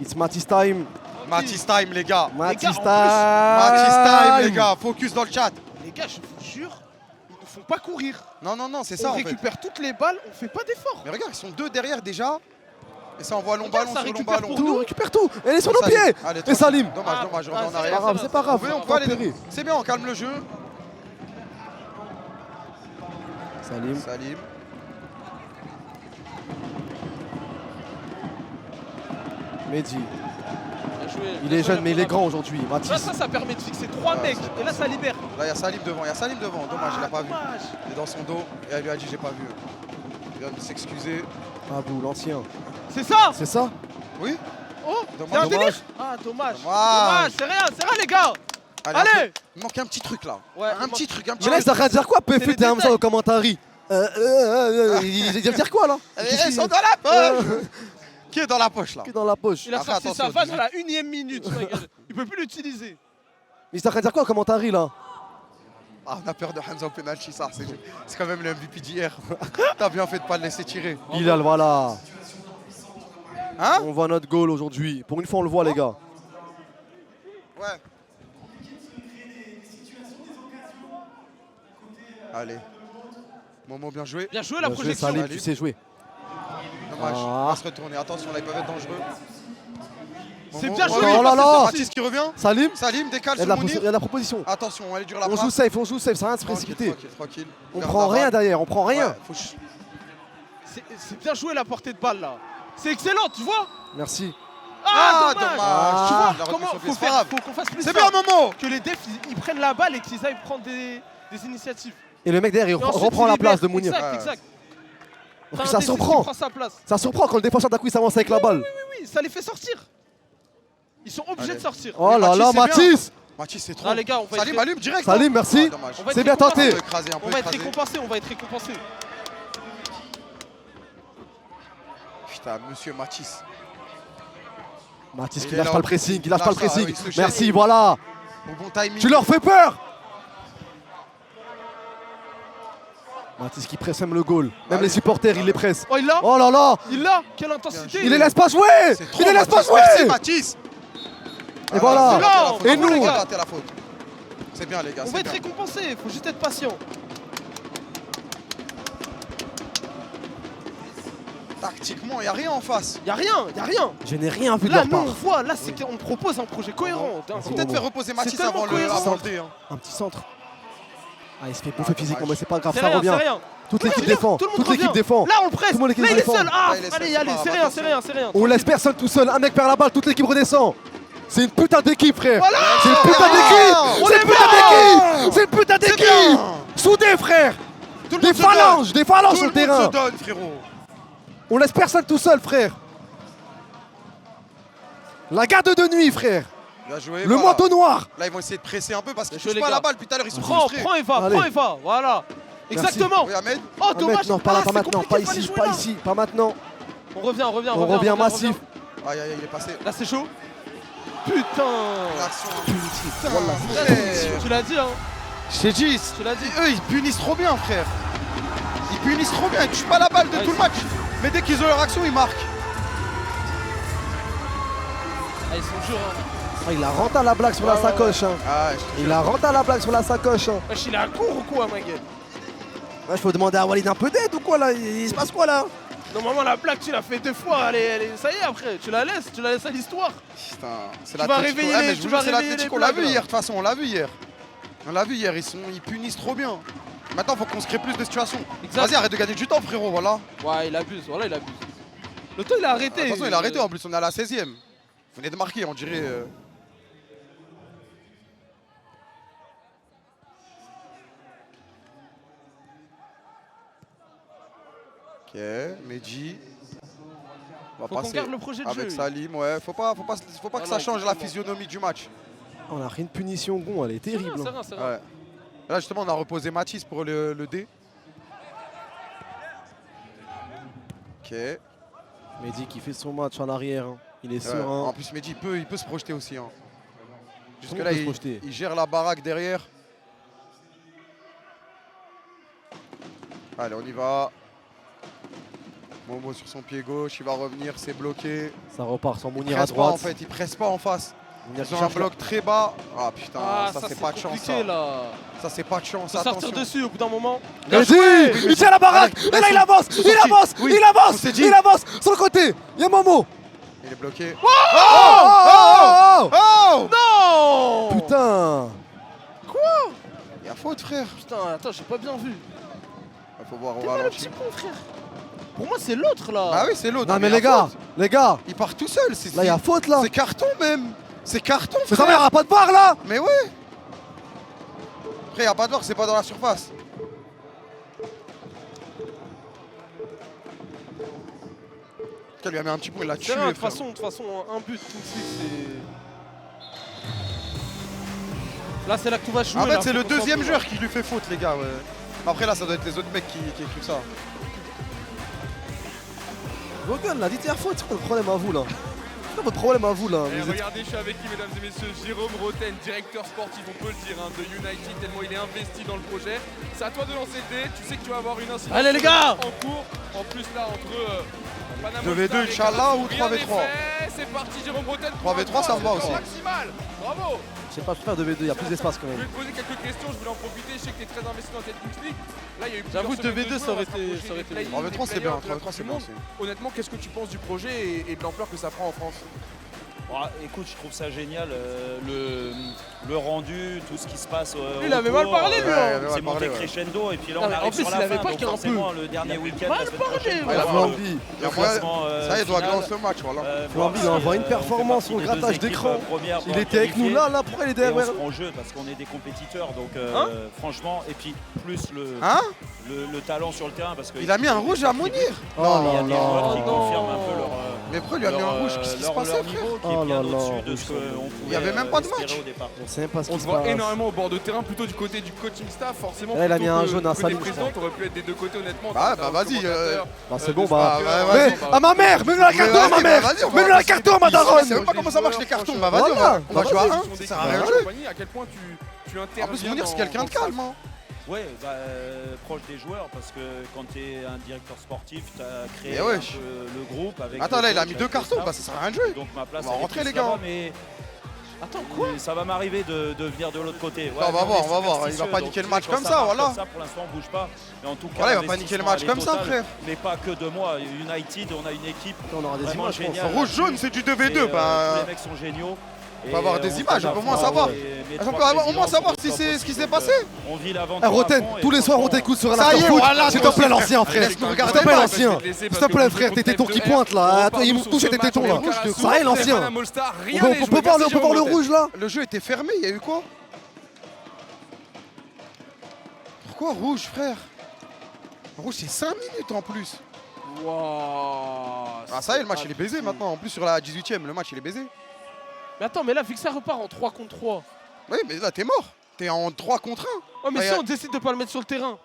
It's Matisse time. Matisse time, les gars. Matisse en time. plus, Matisse time, les gars. Focus dans le chat. Les gars, je vous jure, ils ne font pas courir. Non, non, non, c'est ça On en fait. récupère toutes les balles, on fait pas d'effort. Mais regarde, ils sont 2 derrière déjà. Et ça envoie long Regarde, ballon ça sur long récupère ballon. pour Tout, nous. récupère tout. Elle est sur nos Salim. pieds. Allez, Et tranquille. Salim. Dommage, Ah, dommage, je ah, reviens en c'est arrière. Pas grave, c'est pas grave. Oui, on faut peut aller. tempérer. C'est bien, on calme le jeu. Salim. Salim. Mehdi. Bien joué, Il bien est joué, jeune la mais il est première. grand aujourd'hui. Là, Matisse. ça permet de fixer 3 Ouais, mecs. c'est Et là, ça libère. Là, il y a Salim devant. Il y a Salim devant. Dommage, il a pas vu. Dommage. Il est dans son dos. Et elle lui a dit, j'ai pas vu. Il vient de s'excuser. Abou, l'ancien. C'est ça. C'est ça? Oui. Oh, Dommage. c'est un délire. Dommage. Ah, dommage. Dommage. Dommage, c'est rien, les gars. Allez. Allez. un peu. Il manque un petit truc là. Ouais, un petit truc, un petit Mais là, truc. ils arrêtent de dire quoi, les PFT et détails. Hamza au commentary? Ils doivent dire quoi là? Ils sont dans la poche. Qui est dans la poche là? Que dans la poche. Il a Après, sorti sa attention, vanne à la 1ème minute. ma gueule. Il peut plus l'utiliser. Ils sont en train de dire quoi au commentary là? Ah, on a peur de Hamza au penalty, ça. C'est quand même le MVP d'hier. T'as bien fait de pas le laisser tirer. Bilal, voilà. Hein? On voit notre goal aujourd'hui. Pour une fois, on le voit, les gars. Ouais. Allez. Momo, bien joué. Bien joué la Bien joué, projection. Salim, Salim. tu sais jouer. Dommage. Ah. On va se retourner. Attention, là, ils peuvent être dangereux. C'est Momo. bien Oh, joué. oui. Oh là là. Matisse qui revient. Salim, Salim décale il y a sur de la, Mounir. il y a de la proposition. Attention, on va aller dur la On frappe. joue safe, ça sert à rien de se Tranquille, précipiter. tranquille, tranquille. On Garde prend la rien balle. derrière, on prend rien. Ouais, faut ch- C'est bien joué la portée de balle là. C'est excellent, tu vois. Merci. Ah, dommage. dommage. Ah. Tu vois Il a repris comment son pied, faut c'est pas faire, grave. faut qu'on fasse plus C'est ça. bien, Momo. Que les defs ils prennent la balle et qu'ils aillent prendre des initiatives. Et le mec derrière, il Et ensuite, reprend il la libère. place de Mounir. Exact, Ouais. exact. Donc T'as un ça DC qui surprend. prend sa place. Ça surprend quand le défenseur d'un coup il s'avance avec la balle. Oui, ça les fait sortir. Ils sont obligés Allez. de sortir. Oh là Matisse, là, c'est bien. Matisse. Matisse, c'est trop. Ah les gars, on va Salim être, allume direct. Salim, hein. merci. Ah, dommage. on va être C'est bien récompensé. tenté. Un peu écrasé, un peu On va être écrasé. récompensé, on va être récompensé. Putain, monsieur Matisse. Matisse qui Il est lâche là, pas le pressing, il lâche il pas le lâche ça, pressing. il se jette. Merci, voilà. Au bon timing. Tu leur fais peur. Matisse qui presse même le goal. Même Allez. les supporters, il les presse. Oh il l'a. Oh là là. Il l'a. Quelle intensité. Il les laisse pas jouer. C'est trop, Il les laisse pas Matisse. Merci, jouer. Matisse. Et voilà. Et Et nous. nous, on a raté la faute. C'est bien, les gars. On c'est va être bien. récompensé, faut juste être patient. Tactiquement, il n'y a rien en face. Y a rien, y a rien. Je n'ai rien vu de Là, leur nous, part. on voit, là, c'est qu'on propose un projet cohérent. d'un Vas-y, coup. Peut-être bon. faire reposer Matisse tellement avant le cohérent. dé. Hein. Un petit centre. Ah, il se fait bouffer physiquement, mais c'est pas grave, C'est ça rien, revient. c'est rien. Toute l'équipe Regarde, défend. tout le monde Toute l'équipe revient. défend. Là, on le presse. Tout le monde Là, il est défend. seul. Ah, Là, il est seul, allez, c'est allez, pas c'est grave, rien, c'est attention. rien, c'est rien. On laisse personne tout seul. Un mec perd la balle, toute l'équipe redescend. C'est une putain d'équipe, frère. Voilà. C'est une putain Bien. d'équipe. On C'est est une putain bien. d'équipe. C'est une putain C'est d'équipe. bien. Soudés, frère. Tout le Des monde se donne. phalanges, des phalanges Tout sur le le monde terrain. se donne, frérot. On laisse personne tout seul, frère. La garde de nuit, frère. Bien joué. Le voilà. manteau noir. Là, ils vont essayer de presser un peu parce qu'ils Bien joué, touchent pas les la gars. balle. Puis tout à l'heure, ils sont Prends, frustrés. prends et va, Allez. prends et va. Voilà. Merci. Exactement. Oui, Ahmed. Oh, Ahmed, dommage. non, pas Ah, là, pas c'est maintenant, compliqué, pas fallait ici, jouer pas là. ici, pas maintenant. On revient, on revient, On revient massif. Aïe, aïe, aïe, il est passé. Là, c'est chaud. Putain. L'action. Putain. Frère. Tu l'as dit, hein. Je t'ai dit, Tu l'as dit. eux ils punissent trop bien frère. Ils punissent trop bien, ils touchent pas la balle de tout le match. Mais dès qu'ils ont leur action, ils marquent. Ah, ils sont durs. Hein. Ah, il a rentré à la blague sur la sacoche. Hein. Ah, ouais, je te Il jure. a rentré à la blague sur la sacoche. Hein. Wesh, il est à court ou quoi, ma gueule? Ouais, je peux demander à Walid un peu d'aide ou quoi là? Il se passe quoi là? Normalement, la plaque, tu l'as fait 2 fois. Ça y est, après, tu la laisses à l'histoire. Putain, c'est Tu vas l'Atlético. réveiller Ouais, les- mais je tu vous vas jure, c'est réveiller l'Atlético. On les l'a blagues, vu là. hier, de toute façon, on l'a vu hier. On l'a vu hier, ils punissent trop bien. Maintenant, faut qu'on se crée plus de situations. Exact. Vas-y, arrête de gagner du temps, frérot, voilà. Ouais, il abuse. Voilà, il abuse. Le temps, il a arrêté. Attention, il a arrêté en plus, on est à la 16e. Vous venez de marquer, on dirait. Ok, Mehdi. On va Faut qu'on passer garde le projet de avec jeu. Salim, ouais. Faut pas que Voilà, ça change la exactement. physionomie du match. On a rien de punition, Gon, elle est C'est terrible. rien, c'est hein. rien, c'est rien. Ouais. Là, justement, on a reposé Mathis pour le D. Ok. Mehdi qui fait son match en arrière. Hein. Il est Ouais. serein. En plus, Mehdi, il peut se projeter aussi. Hein. Jusque Comment là, il peut se projeter il gère la baraque derrière. Allez, on y va. Momo sur son pied gauche, il va revenir, c'est bloqué. Ça repart sans Il Mounir à presse pas droite. en fait, il presse pas en face. Mounir Ils qui ont un cherche bloc très bas. Ah putain, Ah, ça c'est c'est pas de chance. compliqué, Ça, là. ça c'est pas de chance. Faut sortir Attention. dessus au bout d'un moment. Bien Mehdi, joué. il tient la baraque. Allez, Et là, il laisse-le. avance. Ils sont Il sortis. avance. Oui, Il on avance. s'est dit. Il avance. Sur le côté. Il y a Momo. Il est bloqué. Oh, oh, oh, Oh Non. oh. Putain. Il y a faute, frère. Putain, attends, j'ai pas bien vu. Il faut voir au T'es mal le ralenti. petit pont, frère. Pour moi, c'est l'autre, là. Ah oui, c'est l'autre. Non mais il y a les gars, faute. les gars. Il part tout seul. Là, il y a faute là. C'est carton même. C'est carton, Mais ça frère. va, pas de barre là. Mais ouais. Après, il n'y a pas de voir, c'est pas dans la surface. Il lui a mis un petit point, il l'a tué. C'est rien, de frère. toute façon, un but, tout de suite, c'est. Là, c'est là que tout va jouer. En là, fait, c'est faut le qu'on s'en deuxième fout, joueur qui lui fait faute, les gars. Ouais. Après, là, ça doit être les autres mecs qui écrivent ça. Logan là, dites-y à faute, c'est quoi le problème à vous là? C'est quoi votre problème à vous là? Et Vous êtes- regardez, je suis avec qui, mesdames et messieurs? Jérôme Roten, directeur sportif, on peut le dire, hein, de United, tellement il est investi dans le projet. C'est à toi de lancer le dé, tu sais que tu vas avoir une incidence Allez, les gars. en cours. En plus, là, entre Panama 2v2, Star et Inch'Allah, ou rien 3v3? n'est fait. C'est parti, Jérôme Roten. 3v3, ça me va c'est le aussi. temps maximal. Bravo. Je sais pas faire 2v2, il y a plus d'espace quand Je vais même. te poser quelques questions, je voulais en profiter, je sais que tu es très investi dans cette Kings League. Là, il y a eu plusieurs J'avoue, semaines 2v2, de ça aurait joueurs, été- on va se ça aurait été rapprocher des bien. 3v3, c'est players, bien. de la 3v3, c'est Coupe bien du aussi. Monde. Honnêtement, qu'est-ce que tu penses du projet et de l'ampleur que ça prend en France? Écoute, je trouve ça génial, le rendu, tout ce qui se passe. Lui, il avait mal parlé, lui. Ouais, hein. il avait mal C'est monté parlé, ouais. crescendo et puis là Non, on mais en arrive plus, sur il la avait fin, pas donc qu'un peu. forcément le dernier week-end, Mal la semaine parlé, prochaine, ouais. on va Il a voir Flamby. le classement Ça y est, il doit final. glancer ce match, voilà. Flamby, il voir envoie si, une on fait performance partie au des grattage deux d'écran. équipes premières Il pour était avec nous qualifier. là, pourquoi il est Et on derrière? se prend au jeu parce qu'on est des compétiteurs, donc Hein franchement, et puis plus Hein le talent sur le terrain parce que Il a mis un rouge à Mounir. Oh il y a là des joueurs qui là. confirment un peu leur Mais pourquoi il lui a mis un rouge? Qu'est-ce qui se passait, leur frère? niveau qui est Oh bien là là, au-dessus de rouge ce sur qu'on le- pouvait Il y avait même pas de espérer match. au départ. On sait même pas ce On qui se se voit passe. énormément au bord de terrain, plutôt du côté du coaching staff, forcément. Là, il a mis plutôt un que jaune à côté Salim, je président, crois. t'aurais pu être des deux côtés, honnêtement. Bah, t'as un vas-y, commentateur, Bah c'est bon, bah. Ah, ouais, Mais vas-y. à ma mère, mets-le la carton à ma mère! Vas-y, on va- Mets-le la carton à ma Je sais daronne! même pas comment ça marche les cartons. Bah vas-y, Voilà. on va Bah, jouer à vas-y. 1. Ça sert à rien de jouer. À quel point tu interviens. En plus, Mounir, c'est dans- quelqu'un de dans le calme. Hein. Ouais, proche des joueurs parce que quand tu es un directeur sportif, tu as créé Mais un wesh. peu le groupe avec. Attends, le là, il a coach, mis avec 2 le cartons. staff. Bah ça sert à rien de jouer. Donc ma place On va elle est rentrer, plus les gars. là-bas, mais Attends, quoi? ça va m'arriver de venir de l'autre côté. Ouais, on va mais voir, est on va voir. Il va superstitieux, paniquer donc le match quand comme ça, marche voilà. comme ça, pour l'instant, on bouge pas. Mais en tout cas, Voilà, il va paniquer le match l'investissement, comme ça, elle est frère. totale. Mais pas que de moi. United, on a une équipe On aura des vraiment images, je pense. géniale. Rouge-jaune, c'est du Et, 2v2. tous Bah. les mecs sont géniaux. On va avoir des images, on peut au moins apprend, savoir. mes On trois peut au moins présidents savoir sont si au c'est top ce qui aussi, s'est donc, passé. On vit l'aventure. Eh, Roten, à fond et tous les soirs on franchement, t'écoute sur un Ça y est, after foot. voilà, S'il te plaît l'ancien frère. Laisse-nous regarder S'il te plaît pas. l'ancien. S'il te plaît frère, tes tétons qui pointent là. Attends, ils m'ont touché tes tétons là. Ça y est l'ancien. On peut voir le rouge là. Le jeu était fermé, il y a eu quoi? Pourquoi rouge, frère? Rouge, c'est 5 minutes en plus. Waouh. Ah, ça y est, le match il est baisé maintenant. En plus, sur la 18ème, le match il est baisé. Mais attends, mais là, vu que ça repart en 3 contre 3. Oui, mais là, t'es mort. T'es en 3 contre 1. Oh, mais Ah, si y a- on décide de pas le mettre sur le terrain.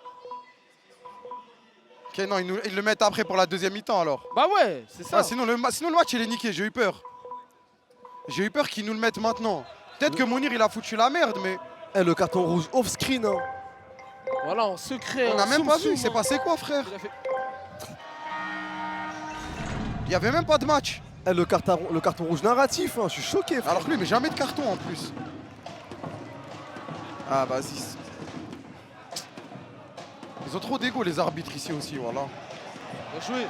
Ok, non, ils le mettent après pour la deuxième mi-temps alors. Bah ouais, c'est ça. Ah, sinon le match il est niqué, j'ai eu peur. J'ai eu peur qu'ils nous le mettent maintenant. Peut-être que Mounir il a foutu la merde, mais Eh, le carton rouge off-screen. Hein. Voilà, en secret. On n'a en même pas vu, soum-soum, il s'est hein. passé quoi, frère? Il a fait- Il y avait même pas de match. Eh, le carton rouge narratif, hein. Je suis choqué. Frère. Alors que lui, mais jamais de carton en plus. Ah, vas-y. Ils ont trop d'ego, les arbitres ici aussi, voilà. Bien joué.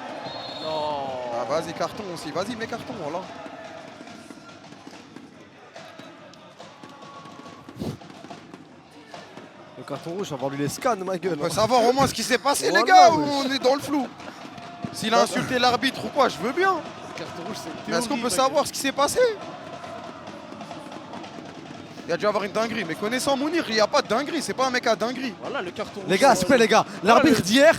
Non. Ah, vas-y, carton aussi. Vas-y, mets carton, voilà. Le carton rouge, on va voir lui les scans, ma gueule. On peut Hein. savoir au moins ce qui s'est passé, Voilà, les gars, ou wesh. on est dans le flou. S'il a insulté l'arbitre ou quoi, je veux bien. Carton rouge, c'est une Mais est-ce qu'on théorie, peut ma savoir ce qui s'est passé? Il y a dû avoir une dinguerie, mais connaissant Mounir, il n'y a pas de dinguerie, c'est pas un mec à dinguerie. gueule. Voilà le carton rouge. Les gars, s'il vous plaît, les gars, l'arbitre d'hier,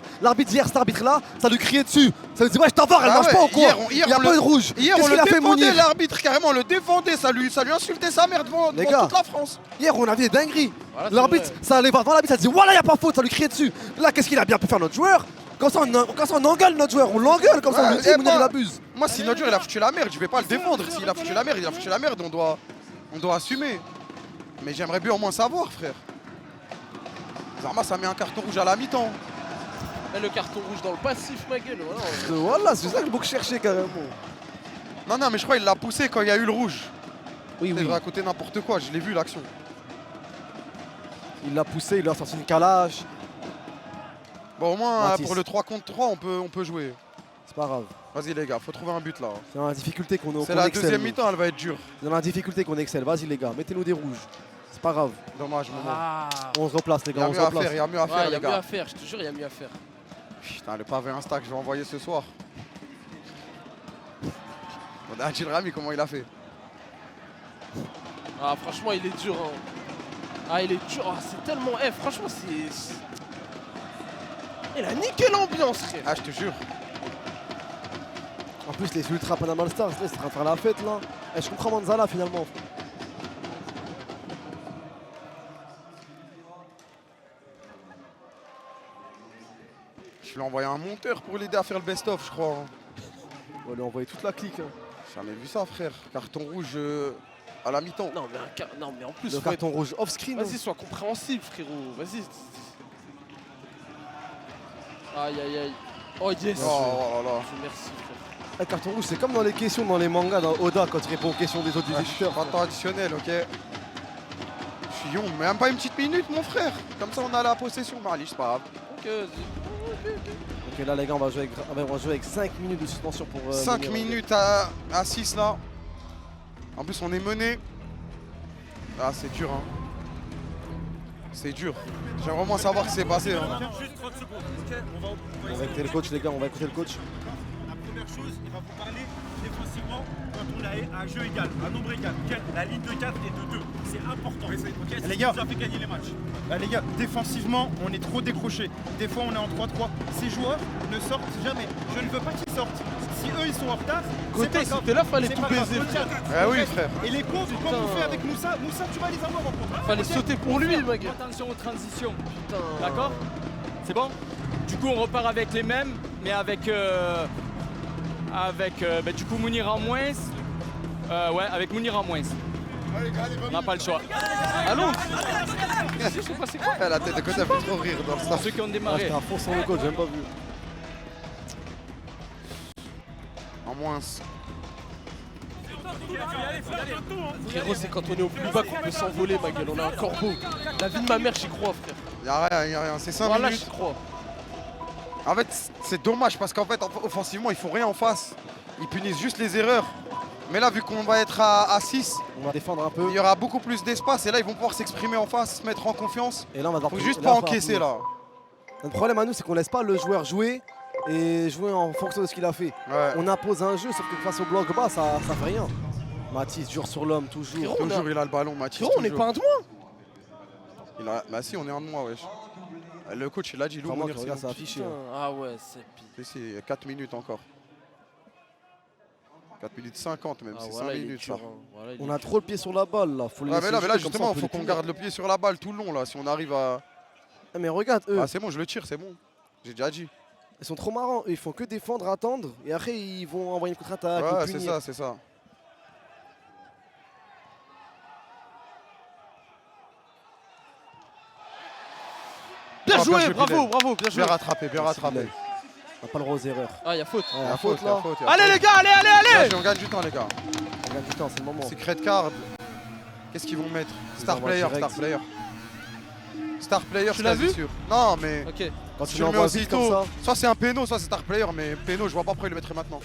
cet arbitre-là, ça lui criait dessus. Ça lui dit, ouais, je t'en elle Ah marche ouais, pas ou quoi? hier, Il n'y a on pas le- eu de rouge. Hier, on Qu'est-ce le qu'il a fait, défendait, Mounir? l'arbitre, carrément, on le défendait, ça lui insultait sa mère devant Les devant gars. toute la France. Hier, on a vu des dingueries. Voilà, c'est L'arbitre, vrai. ça allait voir devant l'arbitre, ça dit, voilà, il n'y a pas faute, ça lui criait dessus. Là, qu'est-ce qu'il a bien pu faire, notre joueur? Comme ça, on engueule notre joueur, on l'engueule, comme ça, on Ouais, lui dit, eh Mounir, ben, il abuse. Moi, si notre joueur il a foutu la merde, je vais pas le défendre. S'il a foutu la merde, il a foutu la merde, on doit assumer. Mais j'aimerais bien au moins savoir, frère. Zarma, ça met un carton rouge à la mi-temps. Et le carton rouge dans le passif, ma gueule. Voilà. Voilà, c'est ça que je cherchais carrément. Non, mais je crois qu'il l'a poussé quand il y a eu le rouge. Oui, Il raconter n'importe quoi, je l'ai vu l'action. Il l'a poussé, il lui a sorti une calage. Bon, au moins, Mathis. pour le 3 contre 3, on peut jouer. C'est pas grave. Vas-y, les gars, faut trouver un but là. C'est dans la difficulté qu'on C'est qu'on la excelle, deuxième nous. mi-temps, elle va être dure. C'est dans la difficulté qu'on excelle. Vas-y, les gars, mettez-nous des rouges. C'est pas grave. Dommage, Momo. Ah. On se replace, les Il y gars, a on se mieux à replace. faire, il y a mieux à Ouais, faire, il y a les mieux à gars. faire, je te jure, il y a mieux à faire. Putain, le pavé Insta que je vais envoyer ce soir. On a Gilles Rami, comment il a fait? Ah, franchement, il est dur. Hein. Ah, il est dur. Ah, c'est tellement. Eh, franchement, c'est. Il a niqué l'ambiance, frère. Ah, je te jure. En plus, les Ultra Panama Stars, c'est en train de faire la fête là. Eh, je comprends Manzala finalement. Je lui ai envoyé un monteur pour l'aider à faire le best-of, je crois. On va lui envoyer toute la clique. Hein. J'ai jamais vu ça, frère. Carton rouge à la mi-temps. Non, mais, non, mais en plus, Le faut être- carton rouge off-screen. Vas-y, sois compréhensible, frérot. Vas-y. Aïe, aïe, aïe. Oh, yes. Oh là là. Merci, frère. Le carton rouge, c'est comme dans les questions dans les mangas, dans Oda, quand il répond aux questions des autres Ah, je suis visiteurs. pas temps additionnel, ok. Je suis young, mais même pas une petite minute, mon frère. Comme ça, on a la possession. Bah, allez, c'est pas grave. Ok, vas-y. Ok, là, les gars, on va jouer avec 5 minutes de suspension pour. 5 Mounir. minutes à 6 là. En plus, on est mené. Ah, c'est dur, hein. C'est dur. J'aimerais vraiment savoir ce qui s'est passé. Hein. Juste 30 secondes, ok? On va écouter le coach, les gars, on va écouter le coach. La première chose, il va vous parler défensivement quand on a un jeu égal, un nombre égal. Ok, la ligne de 4 et de 2, c'est important. Ok, les gars, ça fait gagner les matchs. Les gars, défensivement, on est trop décrochés. Des fois, on est en 3-3. Ces joueurs ne sortent jamais. Je ne veux pas qu'ils sortent. Si eux, ils sont en retard, c'est Côté, pas grave. c'était là, fallait C'est tout pas grave, baiser. faut le dire. Ah oui, frère. Et les pauvres, comme on fait avec Moussa, tu vas les avoir en contre. Fallait sauter pour lui, ma gueule. Attention aux transitions, Putain. d'accord? C'est bon? Du coup, on repart avec les mêmes, mais avec du coup Mounir en moins. Ouais, avec Mounir en moins. On n'a pas le choix. Allô. Qu'est-ce qui s'est passé quoi? La tête de côté, elle fait trop rire dans le Pour staff. ceux qui ont Ah, démarré. j'étais à fond sur le coach, j'ai même pas vu. En moins. Frérot, c'est quand on est au plus bas qu'on peut s'envoler, ma gueule. On a un corbeau. La vie de ma mère, j'y crois, frère. Y'a rien, c'est 5 Voilà, j'y minutes. crois. En fait, c'est dommage parce qu'en fait, offensivement, ils font rien en face. Ils punissent juste les erreurs. Mais là, vu qu'on va être à 6, On va défendre un peu. il y aura beaucoup plus d'espace et là, ils vont pouvoir s'exprimer en face, se mettre en confiance. Et là, on va devoir. Faut juste là, pas on va encaisser finir. là. Notre problème à nous, c'est qu'on laisse pas le joueur jouer et jouer en fonction de ce qu'il a fait. Ouais. On impose un jeu, sauf que face au bloc bas, ça fait rien. Mathis, dur sur l'homme, toujours. Frérot, Toujours, il a le ballon, Mathis. Frérot, on n'est toujours. pas un de moins. Bah si, on est un de moins, wesh. Le coach, il a dit, Lou, Vraiment, Mounir, tu c'est regardes, bon. ça affiché. Putain, ah ouais, c'est pire. Si, il y a 4 minutes encore. 4 minutes 50 même, Ah, c'est voilà, 5 il est minutes dur, là. hein. Voilà, il On est a dur. trop le pied sur la balle là. Faut le Ouais, laisser mais là jouer, comme ça, justement, on il peut faut les qu'on punir. garde le pied sur la balle tout le long là. Si on arrive à. Ah, mais regarde, eux, Ah, c'est bon, je le tire, c'est bon. J'ai déjà dit. ils sont trop marrants. Eux, ils font que défendre, attendre. Et après, ils vont envoyer une contre-attaque. Ouais, ou c'est punir. ça, c'est ça. pas, joué, joué, bravo, Bilal. bravo, bien joué. Bien rattrapé, bien rattrapé. On n'a pas le droit aux erreurs. Ah, y'a faute. Ouais, Il y a faute il y a là. faute, il y a Allez faute. les gars, allez, allez, allez. On gagne du temps, les gars. On gagne du temps, c'est le moment. Secret card. Qu'est-ce qu'ils vont mettre? Star envoient player, direct. star player. Star player, Tu l'as quasi vu? sûr. Non, mais Ok. Quand si tu tu le mets l'envoies vite comme aussitôt, ça. soit c'est un péno, soit c'est star player, mais péno, je vois pas pourquoi il le mettrait maintenant.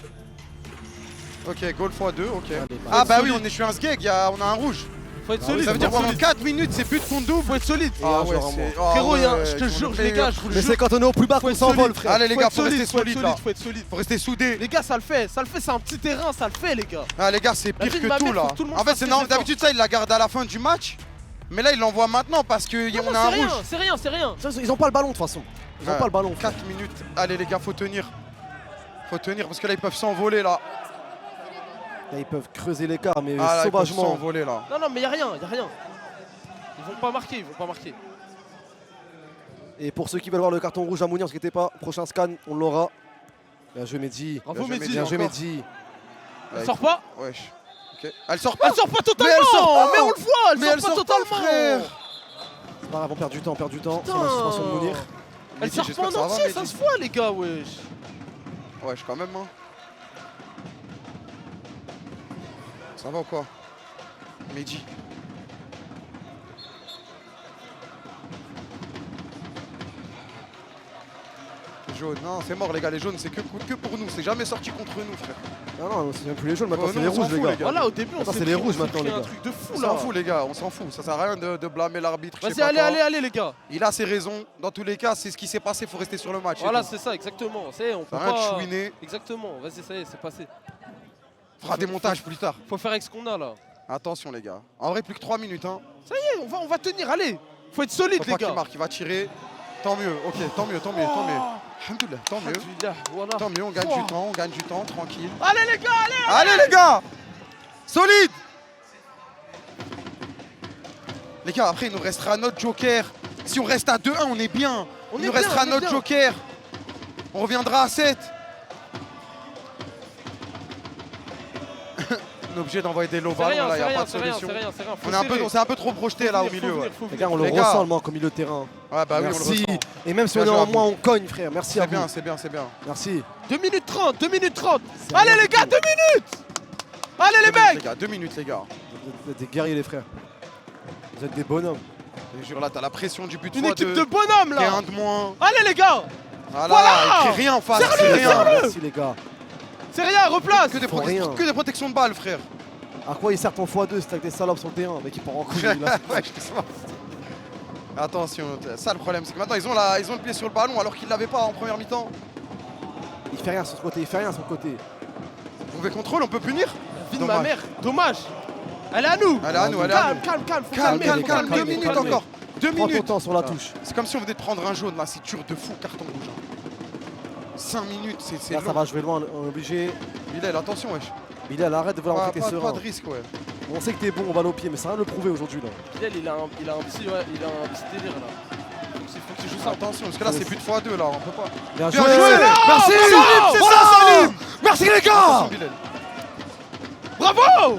Ok, goal x2, ok. Allez, Ah bah oui, solide. on est sur un sgeg, on a un rouge. Faut être Ah oui, solide. Ça veut dire faut pendant être 4 minutes, c'est but contre double. Faut être solide. Et un joueur en moins. Frérot, ouais, je te ils ont jure, le les gars, meilleur. je vous le Mais jure. c'est quand on est au plus bas Faut qu'on être s'envole, solide. frère. Allez les Faut gars, être faut rester faut être solide là. faut être solide. Faut rester soudés. Les gars, ça le fait, c'est un petit terrain, ça le fait, les gars. Ah les gars, c'est La pire vie de que ma tout mère, là. faut que tout le monde En fait, fasse c'est ses normal. efforts. D'habitude, ça, il la garde à la fin du match. Mais là, il l'envoie maintenant parce qu'on Non, a un c'est rien, rouge. c'est rien, c'est rien. Ils ont pas le ballon de toute façon. Ils ont Ouais. pas le ballon. frère. 4 minutes. Allez les gars, faut tenir. Faut tenir parce que là, ils peuvent s'envoler là. Là, ils peuvent creuser l'écart, mais Ah là, ils peuvent sauvagement. s'envoler là. Non, non, mais y'a rien, y'a rien. Ils vont pas marquer, ils vont pas marquer. Et pour ceux qui veulent voir le carton rouge à Mounir, ne vous inquiétez pas. Prochain scan, on l'aura. Bien joué, Mehdi. Bravo, Bien joué, Mehdi. Bien joué, encore. Mehdi. Elle sort pas. Wesh. Ok. Elle sort pas. Elle sort pas totalement. elle sort pas. Mais on le voit, elle Mais sort elle pas sort pas, totalement. frère. C'est pas grave, on perd du temps, on perd du temps. Putain. C'est la suspension de Mounir. Elle Mehdi, sort j'espère pas que ça en va, entier, Mehdi. ça se voit, les gars, wesh. Wesh, quand même. Hein. Ça va ou quoi? Mehdi. Jaune, non, c'est mort les gars, les jaunes c'est que pour nous, c'est jamais sorti contre nous frère. Non, non, c'est même plus les jaunes, maintenant Oh, c'est non, les on s'en rouges, les fout, gars. les gars. Voilà, au début, on Attends, s'est c'est les pris- rouges on s'est maintenant, pris les un gars. truc de fou On là. s'en fout les gars, on s'en fout, ça sert à rien de blâmer l'arbitre. je sais Vas-y, pas allez, quoi. allez, allez, les gars. Il a ses raisons, dans tous les cas c'est ce qui s'est passé, faut rester sur le match. Voilà, c'est tout. c'est ça, exactement. C'est, on peut Ça sert à rien de pas. chouiner, Exactement, vas-y, ça y est, c'est passé. fera des montages plus tard. Faut faire avec ce qu'on a là. Attention les gars, en vrai plus que 3 minutes hein. Eh, on va tenir, allez. Faut être solide, Faut les pas qu'il gars. marque, il va tirer. Tant mieux, ok, tant mieux, tant mieux, tant mieux. Alhamdoulilah, tant mieux. Alhamdoulilah, voilà. Tant mieux, on gagne Oh. du temps, on gagne du temps, tranquille. Allez, les gars, allez. Allez les gars, solide. Les gars, après il nous restera notre joker. Si on reste à 2-1, on est bien. On Il est nous bien, restera on est notre bien. joker. On reviendra à 7. On est obligé d'envoyer des low C'est ballons rien, là, il c'est n'y a pas rien, de c'est rien, solution. c'est rien, c'est rien. Faut On est un peu, serrer. on s'est un peu trop projeté Faut là au venir, faut milieu. venir, ouais. faut Les venir. gars, on le Les gars. ressent, le manque au milieu de terrain. Ouais, bah oui, on le Merci. ressent. Et même si on est Bien joué en à vous. moins, on cogne, frère. Merci à C'est vous. bien, c'est bien, c'est bien. Merci. 2 minutes 30, 2 minutes 30. C'est Allez, rien les du gars, tout. 2 minutes. Allez, les 2 minutes, mecs. gars, 2 minutes les gars. Vous êtes des guerriers, les frères. Vous êtes des bonhommes. Je te jure là, t'as la pression du but Une fois équipe deux. de bonhommes T'es là. un de moins. Allez, les gars. Voilà, Voilà. il crie rien en face, c'est Serre-le, rien. serre-le. Merci, les gars. C'est rien, replace. Que des, Faut rien. que des protections de balles, frère. À quoi il sert ton x2 c'est avec des salopes sur le terrain, mec, il part en couille. là. Ouais, je sais pas. Attention, ça le problème, c'est que maintenant ils ont le pied sur le ballon alors qu'ils l'avaient pas en première mi-temps. Il fait rien sur ce côté, il fait rien sur le côté. Mauvais contrôle, on peut punir. Vie de ma Dommage. mère, dommage. Elle est à nous. Elle est à nous, elle est à Calme, nous. calme, calme, faut Calme, calmer, calme, faut calme, calmer, 2 faut minutes calmer. encore. 2 Prends ton minutes. temps sur la touche. C'est comme si on venait de prendre un jaune là, c'est dur de fou, carton rouge. 5 minutes, c'est Là, ça long. va jouer loin, on est obligé. Bilal, attention, wesh. Bilal, arrête de vouloir Pas, rentrer tes pas sereins. de risque, ouais. On sait que t'es bon, on va aller au pied, mais ça va le prouver aujourd'hui là. Bilal, il a un petit, ouais, il a un petit délire là. Faut qu'il joue ça. Attention, parce que là c'est but x2 là, on peut pas. Bien Bien joué. joué. Merci. Salim, c'est Voilà. ça, Salim. Merci les Attention, gars. Bilal. Bravo.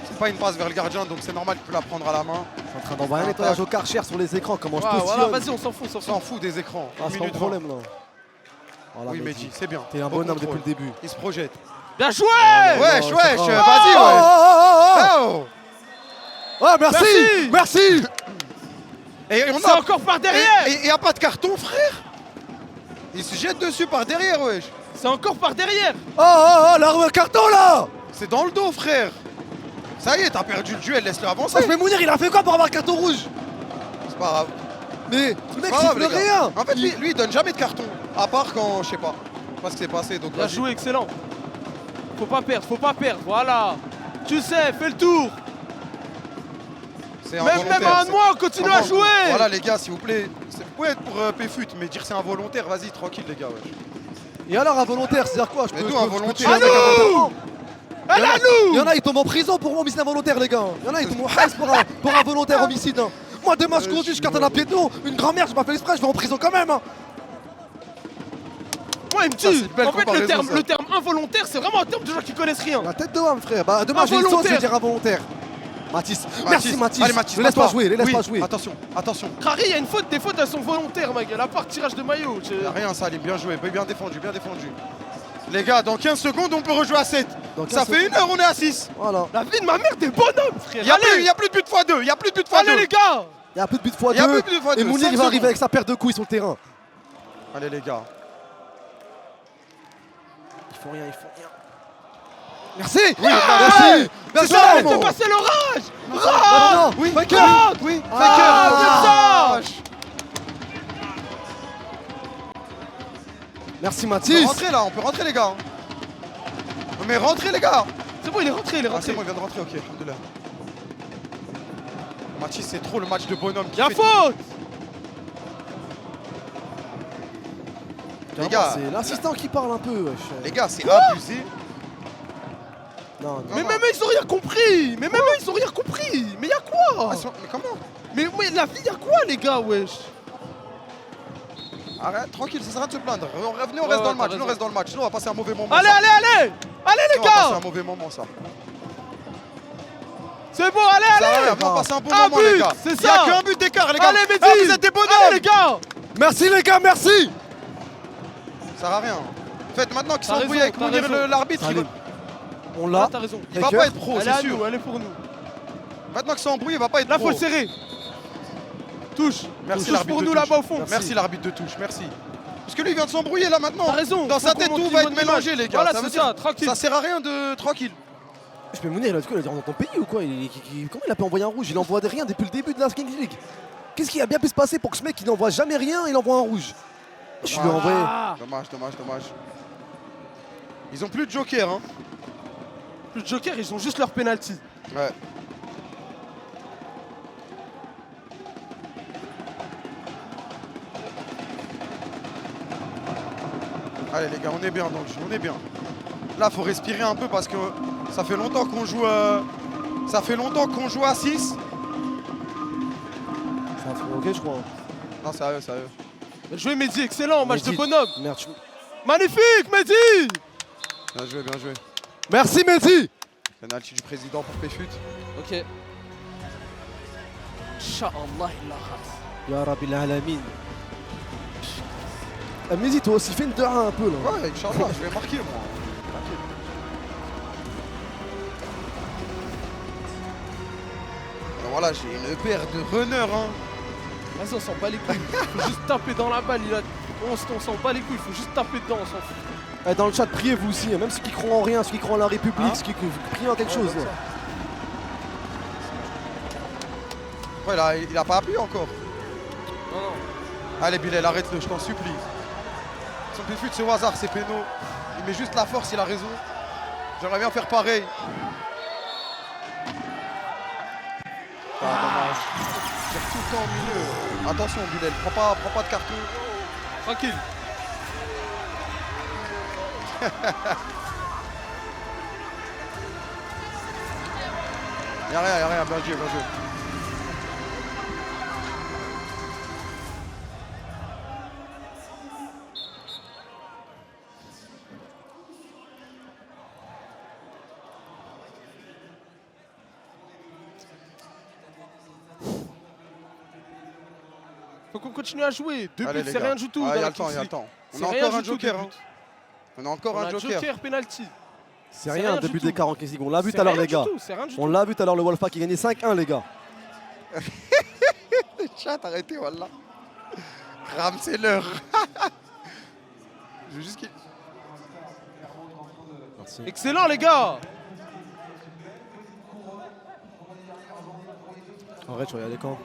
C'est pas une passe vers le gardien, donc c'est normal qu'il peut la prendre à la main. Je suis en train d'envoyer un nettoyage au Karcher sur les écrans, comment je Ouais, voilà, postillonne. vas-y, on s'en fout, on s'en On fout. s'en fout des écrans. Ah, c'est pas le 1 minute problème là. Voilà, Oui, Mehdi. Mehdi, c'est bien. T'es un Bon bonhomme depuis contrôle. le début. Il se projette. Bien joué. Wesh, c'est wesh, grave. vas-y, Oh, wesh. oh, oh, Oh. oh. Oh, merci. Merci. Et on C'est a. encore par derrière. Et y a pas de carton, frère. Il se jette dessus par derrière, wesh. C'est encore par derrière. Oh, oh, oh, le carton là. C'est dans le dos, frère. Ça y est, t'as perdu le duel, laisse-le avancer. Mais Mounir, il a fait quoi pour avoir un carton rouge? C'est pas grave. Mais le C'est mec, pas grave, il les fait gars. rien. En fait, lui, il donne jamais de carton. À part quand, je sais pas. Pas ce qui s'est passé, donc Bien vas-y. joué, excellent. Faut pas perdre, faut pas perdre. Voilà. Tu sais, fais le tour. C'est Même involontaire, à un c'est- mois, continue à Vraiment, jouer. Voilà, les gars, s'il vous plaît. Vous pouvez être pour PFUT, mais dire c'est involontaire, vas-y, tranquille, les gars. wesh. Et alors, involontaire, c'est-à-dire quoi? Je Mais peux- nous, je peux- je peux involontaire. tuer un mec involontairement. Elle est à Il y nous. en a, ils tombent en prison pour homicide involontaire, les gars. Il y en a, ils tombent en haisse pour un volontaire homicide. hein. Moi, demain, je conduis, je cartonne un piéton, une grand-mère, je m'appelle exprès, je vais en prison quand même. hein. Moi, il me Ça, c'est tue. une belle En fait, comparaison, ça. le terme involontaire, c'est vraiment un terme de gens qui connaissent rien. La tête de homme, frère. Bah, demain, j'ai une sauce, je vais dire involontaire. Mathis. Merci Mathis. Allez Mathis, Ne laisse pas passe-toi. jouer, ne laisse Oui, pas jouer. Attention, attention. Crary, il y a une faute, des fautes elles sont volontaires, ma gueule. À part tirage de maillot. Y a rien Salim, bien joué, bien défendu, bien défendu. Les gars, dans 15 secondes, on peut rejouer à 7. Dans 15 Ça fait secondes. 1 heure, on est à 6. Voilà. La vie de ma mère, des bonhommes, frère. Y a plus de but x2, y a plus de but x2. Allez les gars. Il y a plus de but Y a x2. plus de but x2. Et Mounir 5 il va arriver secondes. avec sa paire de couilles sur le terrain. Allez les gars. Ils font rien, ils font rien. Merci. Merci. Merci. Ça arrête de Maman. passer l'orage. Non, Oui, Faker. oui, Ah, Faker. Merci On peut Mathis. rentrer là, on peut rentrer les gars. Mais rentrez les gars. C'est bon, il est rentré, il est Ah c'est rentré. bon, il vient de rentrer, ok, alhamdoulilah. Mathis, c'est trop le match de bonhomme qui Y'a fait- faute. Les gars, C'est l'assistant qui parle un peu. Wesh. les gars, c'est abusé. Non, non. Mais même eux, ils ont rien compris. Mais même eux, ils ont rien compris. Mais y'a quoi? Ah, mais comment? Mais la vie, y'a quoi, les gars, wesh? Arrête, tranquille, ça sert à rien de se plaindre. Revenez, on Ouais, reste dans ouais, le match, t'as nous on raison. reste dans le match. Sinon on va passer un mauvais moment. Allez, ça. allez, allez. Allez, les Sinon, on va passer gars. un mauvais moment ça. C'est bon, allez, Ça va, allez. on va passer un bon Un moment les but, gars. c'est Il y a ça. qu'un but d'écart les gars. Allez, Ah, Mehdi. vous êtes des Allez, bonhommes. les gars. Merci les gars, merci. Ça sert à rien. En fait, maintenant qu'ils T'as sont raison, embrouillés avec t'as Mounir, raison. l'arbitre, Salim. On Là, l'a. t'as raison. il va Faker. pas être pro, Elle est c'est à sûr. nous, elle est pour nous. Maintenant qu'ils sont embrouillés, il va pas être Là, pro. faut serrer. Touche. Merci Touche l'arbitre pour de nous touche. là-bas au fond. Merci l'arbitre de touche, merci. Parce que lui il vient de s'embrouiller là maintenant. T'as raison. Dans faut sa qu'on tête monte tout une va être bonne image. mélangé les gars. Voilà, veut c'est dire- ça, tranquille. Ça sert à rien de tranquille. Je peux Mounir, là, du coup, il est dans ton pays ou quoi? Comment il a pu envoyer un rouge? Il envoie rien depuis le début de la Kings League. Qu'est-ce qui a bien pu se passer pour que ce mec qui n'envoie jamais rien, il envoie un rouge? Je lui ai envoyé. Ah, Dommage, dommage, dommage. Ils ont plus de joker hein. le Joker, ils ont juste leur penalty. Ouais. Allez les gars, on est bien dans le jeu, on est bien. Là, faut respirer un peu parce que ça fait longtemps qu'on joue. Ça fait longtemps qu'on joue à 6. Ça va faire ok, je crois. Non, sérieux, sérieux. Joué Mehdi, excellent, match de Mehdi. bonhomme. Merde. Magnifique, Mehdi. Bien joué, bien joué. Merci Mehdi. Penalty du président pour Péfut. Ok. Inch'Allah, il la rate. Ya Rabbil Alamin. Mehdi, toi aussi, fais une 2-1 un peu là. Ouais, Inch'Allah, je vais marquer moi. Tranquille. Alors voilà, j'ai une paire de runners. Hein. Vas-y, on s'en bat les couilles. Faut juste taper dans la balle. On s'en bat les couilles, faut juste taper dedans, on s'en fout. Eh, dans le chat, priez vous aussi, hein. Même ceux qui croient en rien, ceux qui croient en la République, Hein ceux qui crient en quelque chose. comme là. Ouais, il a pas appuyé encore. Non, non. Allez Bilal, arrête-le, je t'en supplie. Son Péfut, c'est au hasard, c'est péno. Il met juste la force, il a raison. J'aimerais bien faire pareil. Ah, dommage. Tire tout le temps au milieu. Attention Bilal, prends pas de carton. Tranquille. Y'a rien, bien joué, bien joué. Faut qu'on continue à jouer. Deux Allez, buts, les c'est gars. rien du tout. Ah, dans y a la le temps, Kings y a le League. temps. On C'est a rien encore un du tout, joker. deux Hein. buts. On a encore On un a joker. penalty. C'est rien rien, du début tout. d'écart en Kings League. On l'a vu C'est tout à l'heure, rien les du gars. tout, c'est rien du On tout. l'a vu tout à l'heure, le Wolfpack qui gagnait 5-1, les gars. Chat, arrêtez, wallah. Ram, c'est l'heure. Je veux juste qu'il. Merci. Excellent, les gars. Arrête, je vais y aller quand?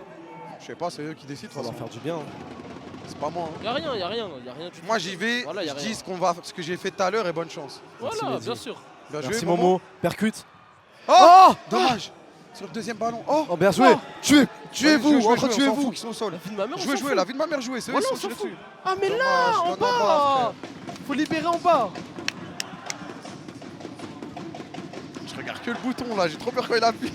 Je sais pas, c'est eux qui décident. Ça va de toute leur façon. faire du bien. Hein. C'est pas moi. Hein. Y'a rien, y'a rien, y'a rien du tout. Moi j'y vais, Voilà, y a je rien. dis ce que j'ai fait tout à l'heure et bonne chance. Merci, Voilà, Mehdi. bien sûr. Bien joué, Merci Momo. Percute. Oh, dommage. Sur le deuxième ballon. Oh, Oh, bien joué. Oh. Tuez-vous, Jouez, entre on s'en tuez-vous. fout qu'ils sont au sol. La vie de ma mère, on Jouez, s'en jouez, fout. la vie de ma mère jouée, c'est eux Voilà, qui on sont s'en tirés fout. dessus. Ah, mais Dommage, là, en donne en bas, bas. Faut libérer en bas. Je regarde que le bouton là, j'ai trop peur quand il appuie.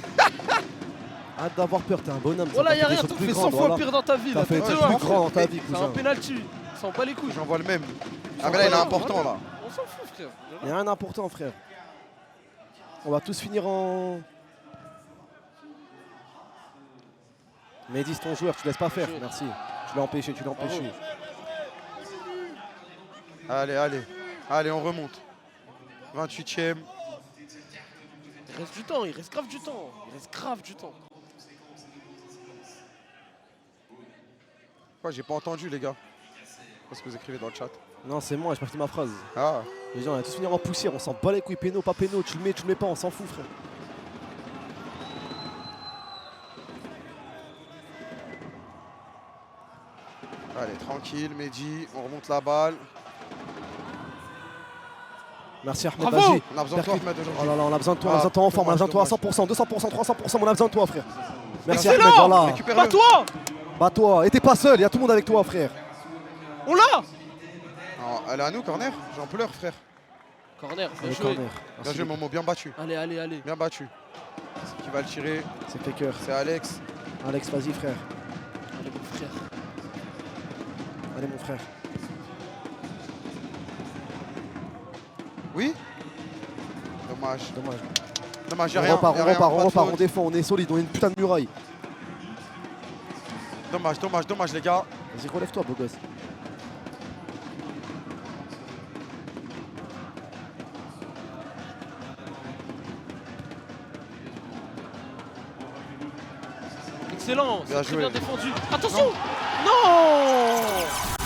Arrête d'avoir peur, t'es un bonhomme. Voilà, t'as y'a fait des rien, choses t'as plus fait 100 grandes, fois voilà. pire dans ta vie. T'as là. fait Tu des vois, trucs plus grands dans ta vie, c'est un cousin. penalty. S'en bat les couilles. J'envoie le même. Ah mais là il est important là. On s'en fout, frère. Il n'y a rien d'important, frère. On va tous finir en. Mehdi, c'est ton joueur, tu laisses pas faire. Jeu. Merci. Tu l'as empêché, tu l'as Bravo. empêché. Allez, allez. Allez, on remonte. 28e. Il reste du temps, il reste grave du temps. Il reste grave du temps. Quoi, j'ai pas entendu, les gars. Qu'est-ce que vous écrivez dans le chat? Non, c'est moi, j'ai pas fini ma phrase. Ah, Les gens, on va tous finir en poussière, on s'en bat les couilles, péno, pas péno, tu le mets pas, on s'en fout, frère. allez, tranquille, Mehdi. On remonte la balle. Merci Ahmed, Bravo. vas-y. On a besoin de toi, Percute. Ahmed, Oh aujourd'hui. là là, on a besoin de toi, on a Ah, besoin de toi en forme, on a besoin de toi à dommage. 100%, 200%, 300%, on a besoin de toi, frère. Merci Excellent. Ahmed, voilà. Récupère-le. Bats-toi. Bats-toi, et t'es pas seul, il y a tout le monde avec toi, frère. On l'a. Non, elle est à nous, corner. J'en pleure, frère. Corner, bien Allez, joué. corner. Bien Merci. joué, Momo, bien battu. Allez, allez, allez. Bien battu. Qui va le tirer? C'est Faker. C'est Alex. Alex, vas-y, frère. Allez, mon frère. Allez, mon frère. Oui? Dommage. Dommage. Dommage, y'a On rien. repart, y'a on rien, repart, pas on de repart, faute. on défend, on est solide, on est une putain de muraille. Dommage, dommage, dommage, les gars. Vas-y, relève-toi, beau gosse. Excellent. Bien C'est très joué. bien défendu. Attention. Non.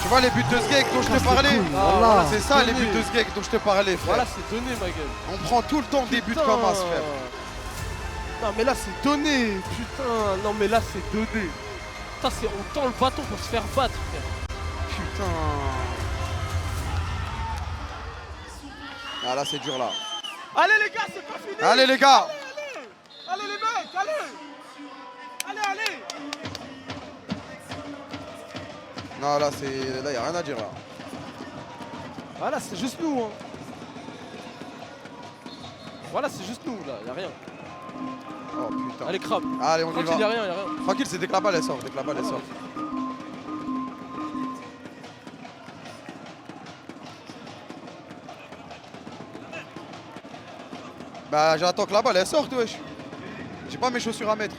Tu vois les buts de Sgeg dont je te parlais? couilles, Ah, voilà. C'est ça les Donné. buts de Sgeg dont je te parlais, frère. Voilà, c'est donné, ma gueule. On prend tout le temps des buts Putain. comme as, frère. Non, mais là, c'est donné. Putain. Non, mais là, c'est donné. Putain, on tend le bâton pour se faire battre, frère. Putain. Ah là, c'est dur là. Allez, les gars, c'est pas fini. Allez, les gars. Allez, les mecs, allez. Allez, allez. Non, là, y a rien à dire là. Voilà, c'est juste nous. Hein. Voilà, c'est juste nous, là. Y a rien. Oh putain. Allez, crabe. Allez, on y Tranquille, y a va. rien, y a rien. Tranquille, c'est dès que la balle elle sort. Dès que la balle elle sort. Bah, j'attends que la balle elle sorte, wesh. J'ai pas mes chaussures à mettre.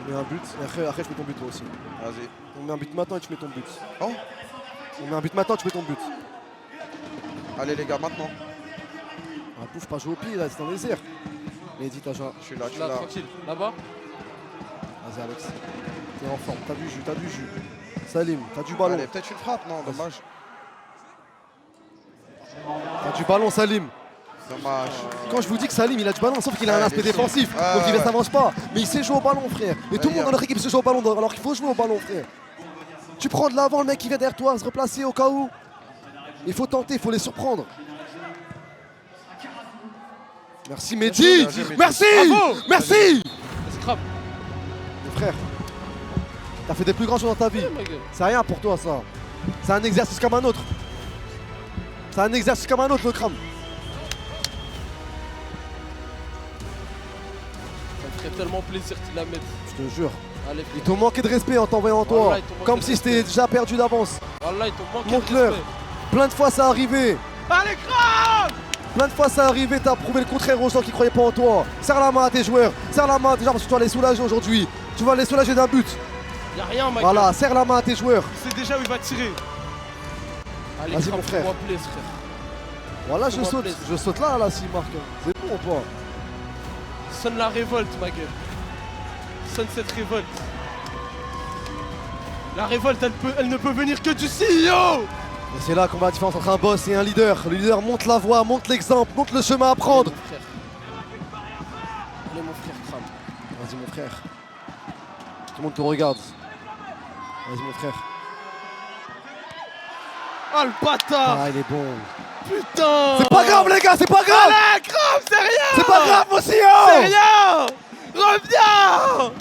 On met un but, et après je mets ton but toi aussi. Vas-y. On met un but maintenant et tu mets ton but. Oh. On met un but maintenant et tu mets ton but. Allez, les gars, maintenant. Ah, pouf, pas jouer au pied là, c'est dans les airs. Mais dis, t'as joué. Je suis là, je suis Là, là. tranquille. Là-bas. Vas-y, Alex. T'es en forme, t'as du jus, t'as du jus. Salim, t'as du ballon. Allez, peut-être une frappe, non, dommage. T'as du ballon, Salim. Dommage. Quand je vous dis que Salim, il a du ballon, sauf qu'il a Ouais, un aspect il est défensif. sûr. Ouais, Donc il ouais, ne s'avance pas. Mais il sait jouer au ballon, frère. Et tout le monde dans notre équipe sait jouer au ballon, alors qu'il faut jouer au ballon, frère. Tu prends de l'avant, le mec qui vient derrière toi, se replacer au cas où. Il faut tenter, il faut les surprendre. Merci Mehdi. Bien joué, Mehdi. Merci. Bravo. Merci. C'est crabe. Mon frère, t'as fait des plus grandes choses dans ta vie. Ma gueule. C'est rien pour toi, ça. C'est un exercice comme un autre. C'est un exercice comme un autre, le crame. Ça me ferait tellement plaisir qu'il la mette. Je te jure. Allez, Ils t'ont manqué de respect en t'envoyant toi. Wallah, ils t'ont manqué Comme de si respect. c'était déjà perdu d'avance. Wallah, ils t'ont manqué de Montre-leur. respect. Plein de fois ça arrivé. Allez, crabe. Plein de fois ça arrivé, t'as prouvé le contraire aux gens qui croyaient pas en toi. Serre la main à tes joueurs. Serre la main déjà parce que tu vas les soulager aujourd'hui. Tu vas les soulager d'un but. Y'a rien, ma Voilà, gueule. serre la main à tes joueurs. Il sait déjà où il va tirer. Allez, Vas-y, crabe, mon frère. fais-moi plaisir, frère. Voilà, je Fais-moi saute. plaisir. Je saute là, s'il marque. C'est bon ou pas? Sonne la révolte, ma gueule. Sonne cette révolte. La révolte, elle ne peut venir que du CEO. Et c'est là qu'on voit la différence entre un boss et un leader. Le leader montre la voie, montre l'exemple, montre le chemin à prendre. Allez, mon frère. Allez, mon frère, crabe. Vas-y, mon frère. Tout le monde te regarde. Vas-y, mon frère. Oh, le bâtard. Ah, il est bon. Putain. C'est pas grave, les gars, c'est pas grave. Allez, crabe, c'est rien. C'est pas grave, mon CEO. C'est rien. Reviens.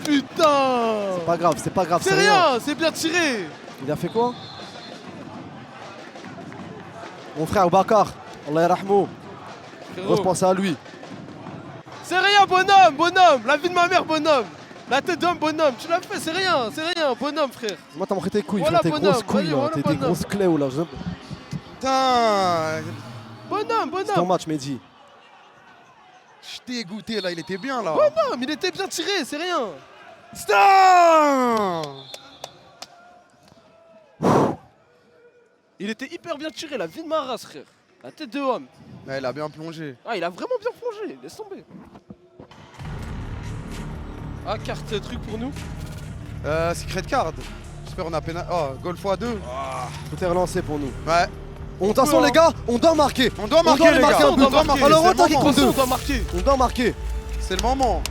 Putain. C'est pas grave, c'est pas grave, C'est rien, c'est bien tiré. Il a fait quoi? Mon frère Bakar, Allah yarahmou. Grosse pensée à lui. C'est rien, bonhomme, bonhomme. La vie de ma mère, bonhomme. La tête d'homme, bonhomme. Tu l'as fait, c'est rien, bonhomme, frère. Moi, t'as montré tes couilles, Voilà, tes bonhomme, grosses couilles, vas-y, là. voilà, Tes bonhomme. grosses clés, là. Putain. Bonhomme, C'est ton bonhomme. match, Mehdi. Je suis dégoûté là, il était bien là. Ouais, non, mais il était bien tiré, c'est rien. Star. Il était hyper bien tiré, la vie de ma race, frère. La tête de homme. Ouais, il a bien plongé. Ah, il a vraiment bien plongé, laisse tomber. Ah, carte truc pour nous. Secret card. J'espère on a pénal. Oh, goal x2. Tout est relancé pour nous. Ouais. De toute façon, les gars, on doit marquer. On doit marquer, les les marquer gars. un peu. On doit marquer. Alors, C'est on attaque le moment. contre De toute façon, deux. on doit marquer. De On doit marquer. C'est le moment.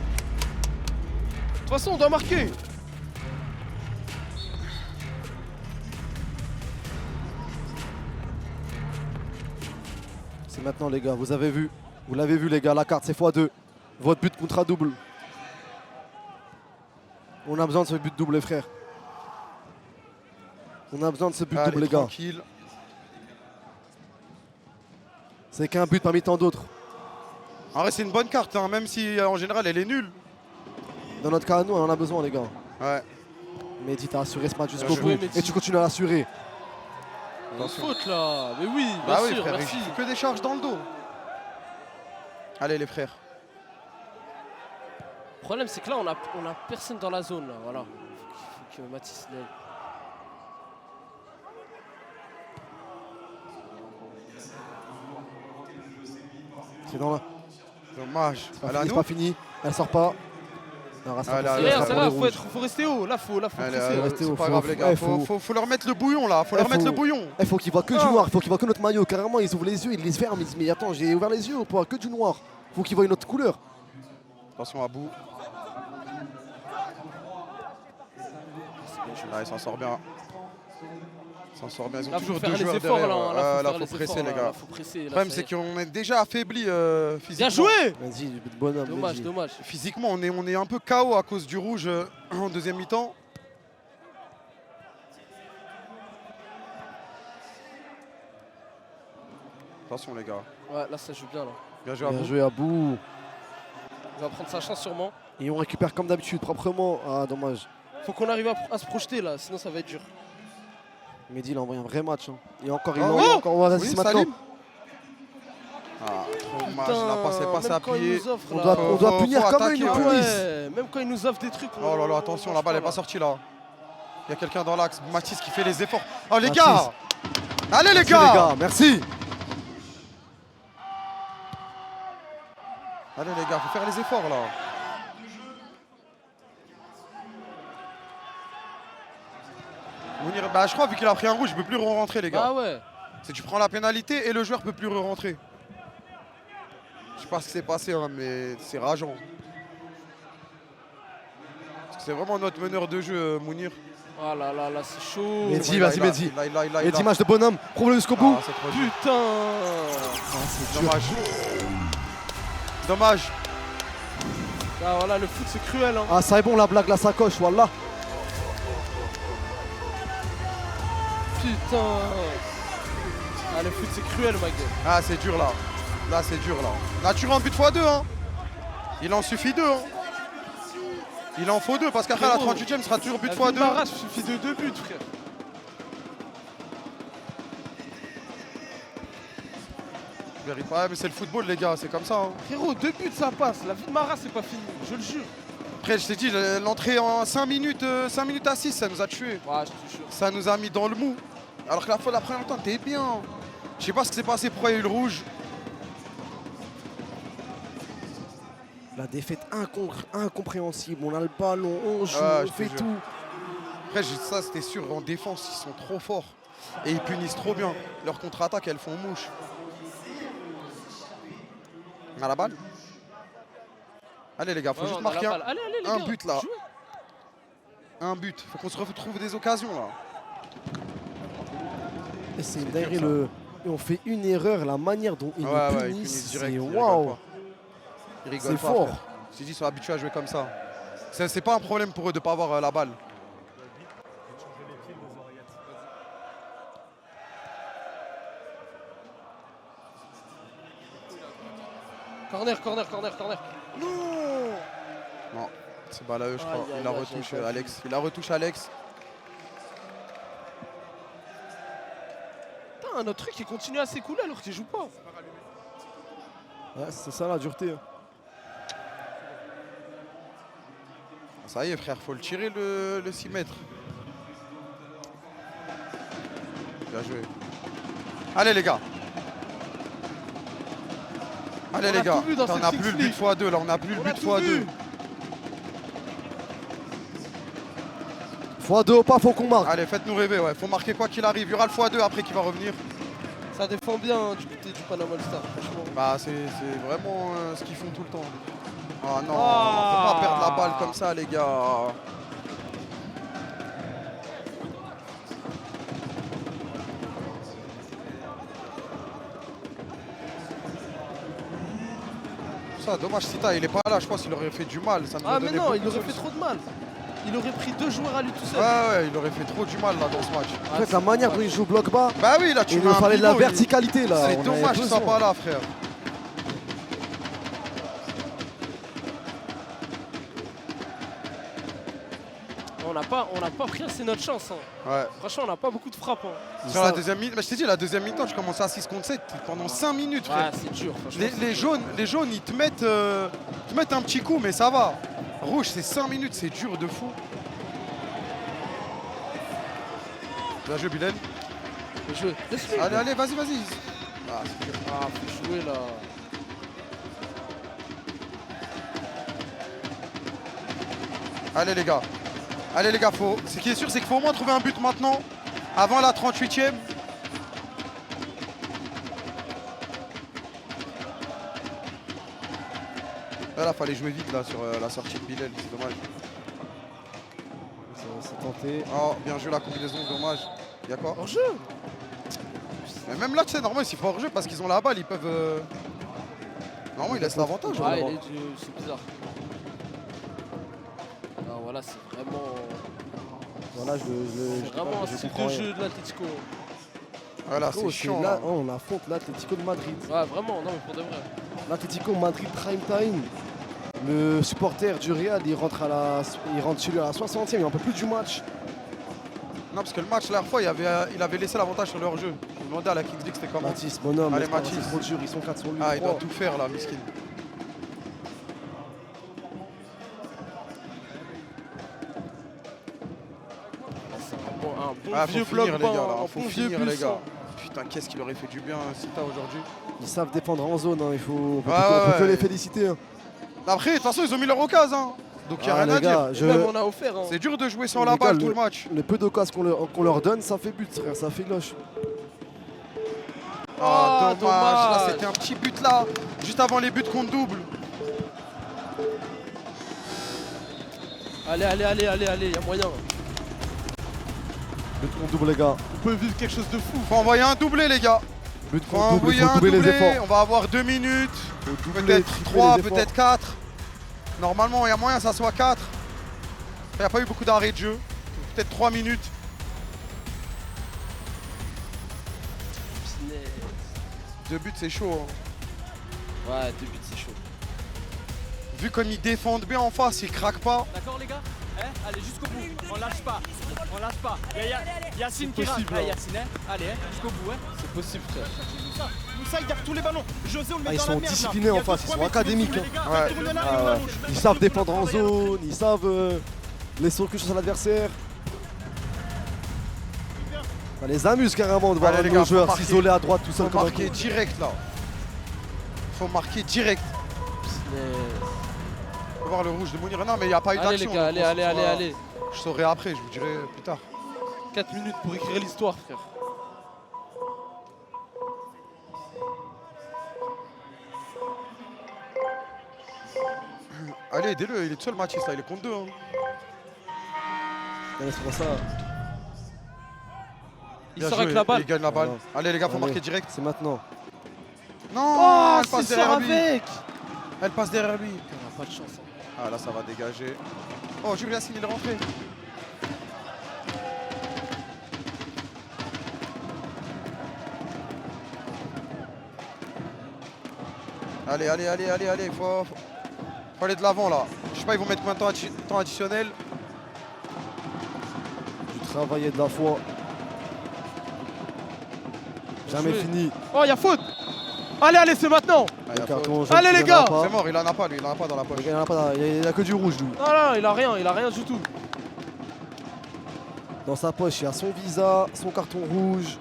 toute façon, on doit marquer. C'est maintenant, les gars. Vous avez vu. Vous l'avez vu, les gars. La carte, c'est x2. Votre but comptera double. On a besoin de ce but double, les frères. On a besoin de ce but Allez, double, les gars. tranquille. C'est qu'un but parmi tant d'autres. En vrai, c'est une bonne carte, hein, même si en général elle est nulle. Dans notre cas, nous, on en a besoin, les gars. Ouais. Mehdi, t'as assuré ce match jusqu'au Bien bout. joué, Mehdi. Et tu continues à l'assurer. Une faute là. Mais oui, bien Bah oui, sûr, frère, merci. il fait que des charges dans le dos. Allez, les frères. Le problème, c'est que là, on a personne dans la zone. Là. Voilà. Faut que Mathis l'aide. C'est dans la. Dommage. C'est pas Allez, à fini, c'est nous. pas fini. Elle sort pas. Non, reste Allez, pas allez, possible, C'est allez, ça rien, c'est pour là, les rouges. faut rester haut. Là, faut Allez, presser. restez c'est au pas fond, grave, les gars. ouais, Faut leur mettre le bouillon là. Faut leur mettre le bouillon. Il faut qu'ils voient que du noir, il faut qu'ils voient que notre maillot. Carrément, ils ouvrent les yeux, ils les ferment. Ils disent, mais attends, j'ai ouvert les yeux pour voir que du noir. Faut qu'ils voient une autre couleur. Attention à bout. Ah, il s'en sort bien. Il s'en sort bien. Ils ont Là, faut toujours faire deux les joueurs efforts. derrière. Là, Là, faut faut faire presser, les les efforts, gars. là, faut presser. Le Là, problème, ça y c'est est. qu'on est déjà affaibli physiquement. Bien joué. Vas-y, bonhomme. Dommage, Mehdi. dommage. Physiquement, on est un peu KO à cause du rouge en deuxième mi-temps. Attention, les gars. Ouais, là, ça joue bien. Là. Bien joué à Bien vous. joué à bout. Il va prendre sa chance sûrement. Et on récupère comme d'habitude, proprement. Ah, dommage. Faut qu'on arrive à se projeter là, sinon ça va être dur. Mehdi, il a envoyé un vrai match. Hein. Et encore, il Oh, envoie encore. Vas-y, oui, c'est maintenant. Salim. Ah, dommage, la passe n'est pas même quand il s'appuyer. nous offre, On là, doit punir faut comme eux, attaquer, ils nous ouais. punissent. ouais, même quand il nous offre des trucs. Oh là là, attention, la balle n'est pas sortie là. Il y a quelqu'un dans l'axe, Mathis qui fait les efforts. Oh les Mathis. gars. Allez les Merci, gars. merci. Allez les gars, faut faire les efforts là. Mounir, bah je crois vu qu'il a pris un rouge, il peut plus re-rentrer les gars. Ah ouais. C'est tu prends la pénalité et le joueur peut plus re-rentrer. Je sais pas ce qui s'est passé hein, mais c'est rageant. Parce que c'est vraiment notre meneur de jeu Mounir. Ah là là là, c'est chaud. Mehdi, Il vas-y, a- Mehdi. il a- Mehdi, match de bonhomme. Prouve-le jusqu'au bout. Ah, c'est trop dur. Putain. C'est dur. Dommage. Dommage. Ah voilà, le foot c'est cruel. Hein. Ah, ça est bon, la blague, la sacoche, voilà. Putain. Ah, le foot c'est cruel, ma gueule. Ah c'est dur là. Là c'est dur là. Là tu rentres but x2 hein. Il en suffit 2 hein. Il en faut 2 parce qu'après à la Frérot, 38e sera toujours but La x2. vie de ma race, il suffit de 2 buts, frère. Vérité. Ouais mais c'est le football les gars, c'est comme ça. Hein. Frérot, 2 buts ça passe. La vie de ma race c'est pas fini, je le jure. Après je t'ai dit, l'entrée en 5 minutes à 6 ça nous a tués. Ouais, je te jure. Ça nous a mis dans le mou. Alors que la fois la première temps t'es bien. Je sais pas ce qui s'est passé, pourquoi il y a eu le rouge. La défaite incompréhensible. On a le ballon, on joue, Ouais, on je te fait jure. tout. Après ça c'était sûr, en défense ils sont trop forts. Et ils punissent trop bien. Leurs contre-attaques elles font mouche. On a la balle. Allez les gars, faut Ouais, juste on a la marquer balle. Allez, allez, les un gars, but là. jouez. Un but. Faut qu'on se retrouve des occasions là. Et c'est dur, derrière ça. le. Et on fait une erreur, la manière dont ils Ouais, nous ouais, ils punissent, punissent direct, c'est ils rigolent waouh. pas. Ils rigolent C'est pas, fort. frère. Je t'ai dit, ils sont habitués à jouer comme ça. C'est pas un problème pour eux de pas avoir la balle. Corner, corner, corner, corner. Non, c'est pas là eux, je crois. Aïe, aïe, Il la aïe, retouche j'ai pas Alex. Il la retouche Alex. Putain, notre truc il continue à s'écouler alors qu'il joue pas. Ouais, c'est ça la dureté. Hein. Ça y est frère, faut le tirer le 6 mètres. Bien joué. Allez les gars. Allez On les a gars. tout vu dans On cette n'a plus le Kings but League. x2 là, on n'a plus le On a but tout x2. vu. x2 ou pas, faut qu'on marque. Allez, faites-nous rêver, ouais. Faut marquer quoi qu'il arrive. Il y aura le x2 après qui va revenir. Ça défend bien hein, du côté du Panama All-Star, franchement. Bah c'est vraiment ce qu'ils font tout le temps. Ah non, Ah. on peut pas perdre la balle comme ça les gars. Ça, dommage Sita, il est pas là, je pense qu'il aurait fait du mal. Ça nous a Ah mais donné non, beaucoup il de aurait fait solutions. trop de mal. Il aurait pris 2 joueurs à lui tout seul. Ouais, il aurait fait trop du mal là dans ce match. En fait, la manière dont il joue bloc bas, Bah oui, là tu il mets nous un fallait de la pivot, il- verticalité là. C'est on dommage avait qu'il soit besoin. pas là, frère. On n'a pas pris assez notre chance. Hein. Ouais. Franchement, on n'a pas beaucoup de frappes. Hein. Sur la deuxième minute, bah, je t'ai dit, la deuxième mi-temps, je commençais à 6 contre 7 pendant 5 minutes, frère. Ouais, c'est dur. franchement, c'est Les dur. jaunes, ils te mettent un petit coup, mais ça va. Rouge, c'est 5 minutes, c'est dur de fou. Bien joué, Bilal. Bien joué. Laisse-le. Allez, allez, vas-y, vas-y. Ah, c'est dur. Ah, faut jouer là. Allez, les gars. Allez, les gars, ce qui est sûr, c'est qu'il faut au moins trouver un but maintenant, avant la 38e. Là, fallait jouer vite là sur la sortie de Bilal, c'est dommage. C'est tenté. Oh, bien joué la combinaison, dommage. Y'a quoi? Hors jeu. Mais même là, tu sais, normalement, s'il faut hors jeu parce qu'ils ont la balle, ils peuvent. Normalement, ils laissent l'avantage. Ah, hein. c'est bizarre. Ah, voilà, c'est vraiment. Voilà, C'est vraiment un je style comprends de rien. jeu de l'Atlético. Voilà, Gros, c'est c'est chiant. là, Là. on affronte l'Atlético de Madrid. Ouais, vraiment, non, mais pour de vrai. L'Atlético Madrid Prime Time. Le supporter du Real, il rentre chez lui à la 60e, il en peut plus du match. Non, parce que le match, la dernière fois, il avait laissé l'avantage sur leur jeu. Je me demandais à la Kings League, c'était comment. Mathis, bonhomme, Allez, c'est pas- Mathis. c'est trop dur, ils sont 4 sur lui. Ah, il doit trois. tout faire là, miskin. C'est un bon Ah, vieux faut bloc finir, les bas, gars, là. un Faut bon vieux finir, bus, les gars. hein. Putain, qu'est-ce qu'il aurait fait du bien, Sita, aujourd'hui. Ils savent défendre en zone, hein, on peut Ouais, que ouais. les féliciter. hein. Après, de toute façon, ils ont mis leur occasion. Hein. Donc, il n'y a Ah, rien les à dire. gars, Et même on a offert. Hein. C'est dur de jouer sans Les la gars, balle tout le match. Le peu d'occasions qu'on leur donne, ça fait but, frère, ça fait loche. Ah, dommage. Là, dommage. c'était un petit but là, juste avant les buts contre double. Allez, il y a moyen. But contre double, les gars. On peut vivre quelque chose de fou. Faut envoyer un doublé, les gars. But Faut contre double, envoyer il faut un doubler les doublé. efforts. On va avoir 2 minutes. Faut doubler, Peut-être tripler 3, les efforts. peut-être 4. Normalement, il y a moyen que ça soit 4. Il n'y a pas eu beaucoup d'arrêts de jeu. Peut-être 3 minutes. Punaise. 2 buts, c'est chaud. Hein. Ouais, 2 buts, c'est chaud. Vu comme ils défendent bien en face, ils craquent pas. D'accord les gars, allez jusqu'au bout, on lâche pas, on lâche pas. Il y a Yacine qui rate, possible, hein. Yacine, allez, jusqu'au bout. C'est possible, frère. Moussa il garde tous les ballons. José on le met Ah, ils dans sont la merde, là. disciplinés Il y a en deux, face, ils trois sont mecs qui académiques, vont tourner, hein. les gars, Ouais. tournez là, Ah et on ouais. la rouge. Ils savent défendre en zone, ils savent laisser recul sur l'adversaire. Ça les amuse carrément de voir Allez, les nos gars, faut joueurs marquer. s'isoler à droite tout seul Faut comme un marquer con. direct là. Faut marquer direct. Punaise. Faut voir le rouge de Mounir. Non, mais il n'y a pas eu Allez, d'action. les gars, donc on se saura- allez. Je saurai après, je vous dirai plus tard. 4 minutes pour écrire l'histoire, frère. Allez, aidez-le, il est tout seul, Mathis là, il est contre 2. Hein. Allez, c'est pour ça. Il Bien sort joué, avec la balle. Il gagne la balle. Voilà. Allez, les gars, faut Allez. marquer direct. C'est maintenant. Non, Oh, elle passe s'il derrière sort lui. avec. Elle passe derrière lui. On a pas de chance. Hein. Ah là, ça va dégager. Oh, Jules Yacine, il est rentré. Allez, faut aller de l'avant là. Je sais pas, ils vont mettre combien de temps additionnel. Du travail et de la foi. Jamais Joué. fini. Oh, il y a faute. Allez, allez, c'est maintenant. Ah, il Le a carton faute. jaune, Allez, il les en a gars. pas. C'est mort, il en a pas lui, il en a pas dans la poche. Il en a pas, il a que du rouge lui. Non, non, il a rien du tout. Dans sa poche, il y a son visa, son carton rouge,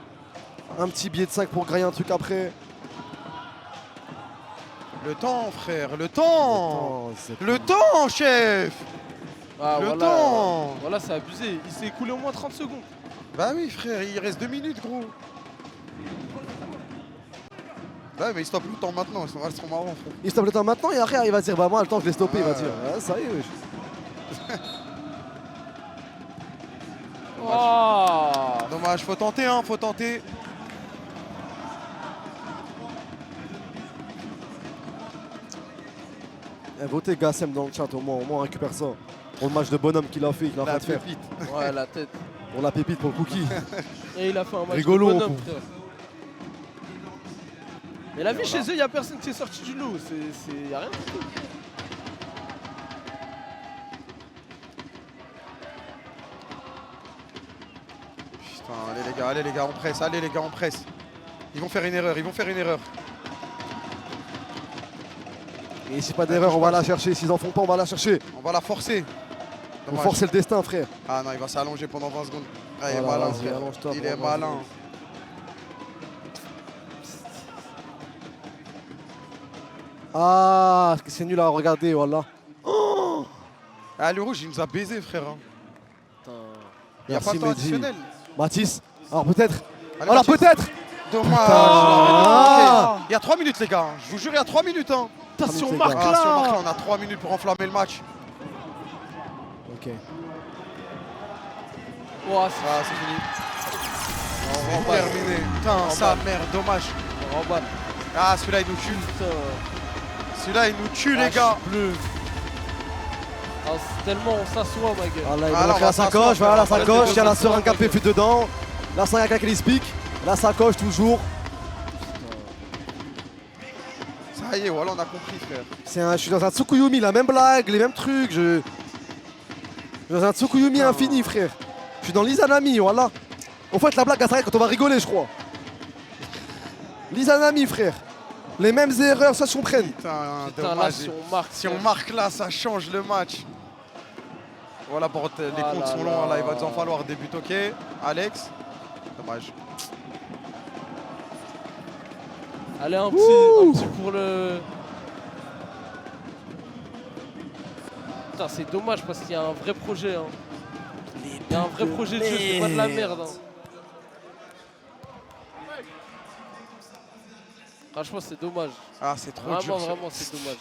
un petit billet de 5 pour grailler un truc après. Le temps, frère, le temps. Oh, c'est- Le temps, chef. Ah, Le voilà, temps. Voilà, c'est abusé. Il s'est écoulé au moins 30 secondes. Bah oui, frère, il reste 2 minutes, gros. Ouais, mais il stoppe le temps maintenant, ils seront marrants, frère. Il stoppe le temps maintenant et après il va dire bah moi le temps je l'ai stoppé, il va Ouais. dire ah, ça y est wesh. Oh. Dommage, faut tenter, hein, faut tenter. Eh, votez Gassem dans le chat au moins on récupère ça. Pour le match de bonhomme qu'il a fait, qu'il est en train La de faire. pépite. Ouais, la tête. Pour la pépite, pour le cookie. Et il a fait un match Rigolo, de bonhomme, on frère. Mais la vie chez eux, il n'y a personne qui est sorti du lot. Y a rien du tout. Putain, allez les gars, on presse, allez les gars, on presse. Ils vont faire une erreur, ils vont faire une erreur. Et si pas d'erreur, on va la chercher. S'ils en font pas, on va la chercher. On va la forcer. On Dommage. forcer le destin, frère. Ah non, il va s'allonger pendant 20 secondes. Ah, il est Voilà, malin, vas-y, frère. allonge-toi Il est pendant 20 malin. secondes. Ah, c'est nul à regarder, voilà. Ah, le rouge, il nous a baisé, frère. hein. Putain. Il n'y a pas Merci, de temps Mehdi. additionnel. Mathis, alors peut-être. Allez, Alors Mathis. peut-être. Dommage. Ah. Ok. Il y a 3 minutes, les gars. Je vous jure, il y a 3 minutes. Hein. Putain, si on c'est marque grave. Ah, si on marque là, là. on a 3 minutes pour enflammer le match. Ok. Oh, Ah, c'est fini. on C'est remballe. terminé. Putain, sa mère, dommage. On remballe. Ah, celui-là, il nous tue. Putain. Celui-là, il nous tue, Ah, les gars. bleu. Ah, c'est tellement on s'assoit, ma gueule. Voilà, il Ah, là, manque on va la s'asseoir, sacoche, voilà la on va sacoche, il y a la rester seringue devant, café fut dedans, la seringue avec les speaks, la sacoche toujours. Ça y est, voilà, on a compris, frère. Je suis dans un Tsukuyumi, la même blague, les mêmes trucs, je suis dans un Tsukuyumi infini, frère. Je suis dans l'Izanami, voilà. En fait, la blague, elle s'arrête quand on va rigoler, je crois. L'Izanami, frère. Les mêmes erreurs, ça se comprenne. Putain, Putain, là, dommage. si on marque. Si on marque là, ça change le match. Voilà, les Ah comptes là sont là. longs, là, il va nous en falloir des buts, ok. Alex, dommage. Allez, un petit pour le. Putain, c'est dommage parce qu'il y a un vrai projet. Hein. Il y a un vrai projet de jeu, c'est pas de la merde. Hein. Franchement, c'est dommage. Ah, c'est trop Vraiment, dur. ça. vraiment, c'est dommage.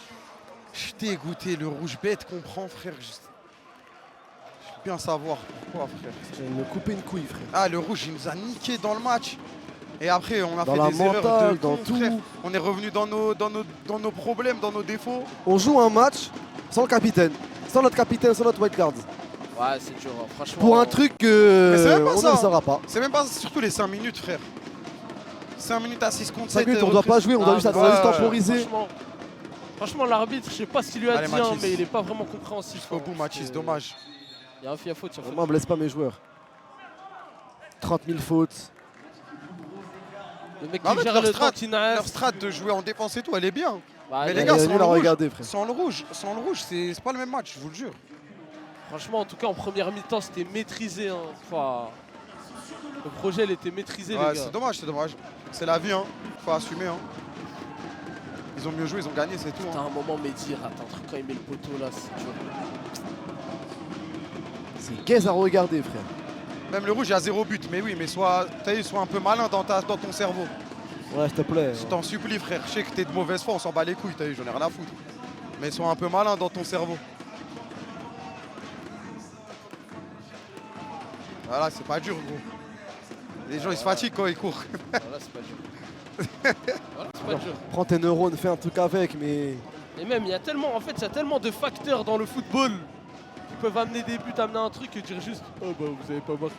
Je suis dégoûté, le rouge bête comprend, frère. Je veux bien savoir pourquoi, frère. Je vais me couper une couille, frère. Ah, le rouge, il nous a niqué dans le match. Et après, on a Dans fait la des erreurs mentale, de dans con, tout. frère. On est revenu dans nos problèmes, dans nos défauts. On joue un match sans le capitaine, sans notre capitaine, sans notre wildcard. Ouais, c'est dur, hein. Franchement. Pour un truc que Mais c'est même pas on ça. ne saura pas. C'est même pas surtout les 5 minutes, frère. 5 minutes à 6 contre 5 7. minutes, on doit pas jouer, on doit juste, mais on doit juste ouais, temporiser. Franchement, l'arbitre, je sais pas ce qu'il lui a Allez, dit, hein, Mathis. mais il est pas vraiment compréhensif. Au hein. bout, Mathis, C'est- dommage. Il y a un faute, il y a faute. Moi, me laisse pas mes joueurs. 30 000 fautes. Le mec En qui fait, gère leur le strat, temps qui n'a leur strat de jouer en défense et tout, elle est bien. Bah, Mais il les a- gars, Il est sans nul le à rouge, regarder, frère. Sans le rouge, c'est pas le même match, je vous le jure. Franchement, en tout cas, en première mi-temps, c'était maîtrisé. Hein. Enfin, le projet, il était maîtrisé, Ouais, les gars. c'est dommage, c'est dommage. C'est la vie, hein. Faut assumer, hein. Ils ont mieux joué, ils ont gagné, c'est tout. Putain, Hein. un moment, Mehdi rate un truc quand il met le poteau, là, c'est dur. C'est gaze à regarder, frère. Même le rouge, il y a 0 but. Mais oui, mais sois un peu malin dans ton cerveau. Ouais, s'il te plaît. Je t'en supplie, frère. Je sais que t'es de mauvaise foi, on s'en bat les couilles, t'as vu, j'en ai rien à foutre. Mais sois un peu malin dans ton cerveau. Voilà, c'est pas dur, gros. Les gens, ils se fatiguent quand ils courent. Voilà, c'est pas dur. Voilà, c'est pas dur. Prends tes neurones, fais un truc avec, mais. Et même, il y a tellement, en fait, il y a tellement de facteurs dans le football qui peuvent amener des buts, amener un truc et dire juste « Oh bah, vous avez pas marqué ».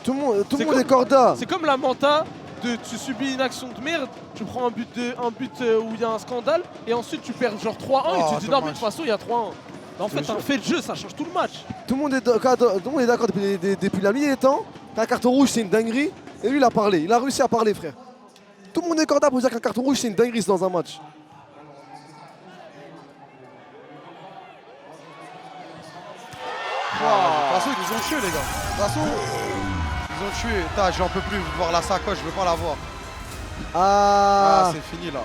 Tout le monde C'est est comme- corda. C'est comme la menta de tu subis une action de merde, tu prends un but où il y a un scandale et ensuite tu perds genre 3-1 et Oh, tu dis non mais de dommage. toute façon il y a 3-1. Mais en fait, un fait de jeu, ça change tout le match. Tout le monde est d'accord depuis la nuit des temps. T'as un carton rouge, c'est une dinguerie. Et lui, il a parlé. Il a réussi à parler, frère. Tout le monde est corda pour dire qu'un carton rouge, c'est une dinguerie dans un match. De toute façon, ils nous ont tués, les gars. De toute façon, ils ont tué. J'en peux plus voir la sacoche, je veux pas la voir. Ah, C'est fini là.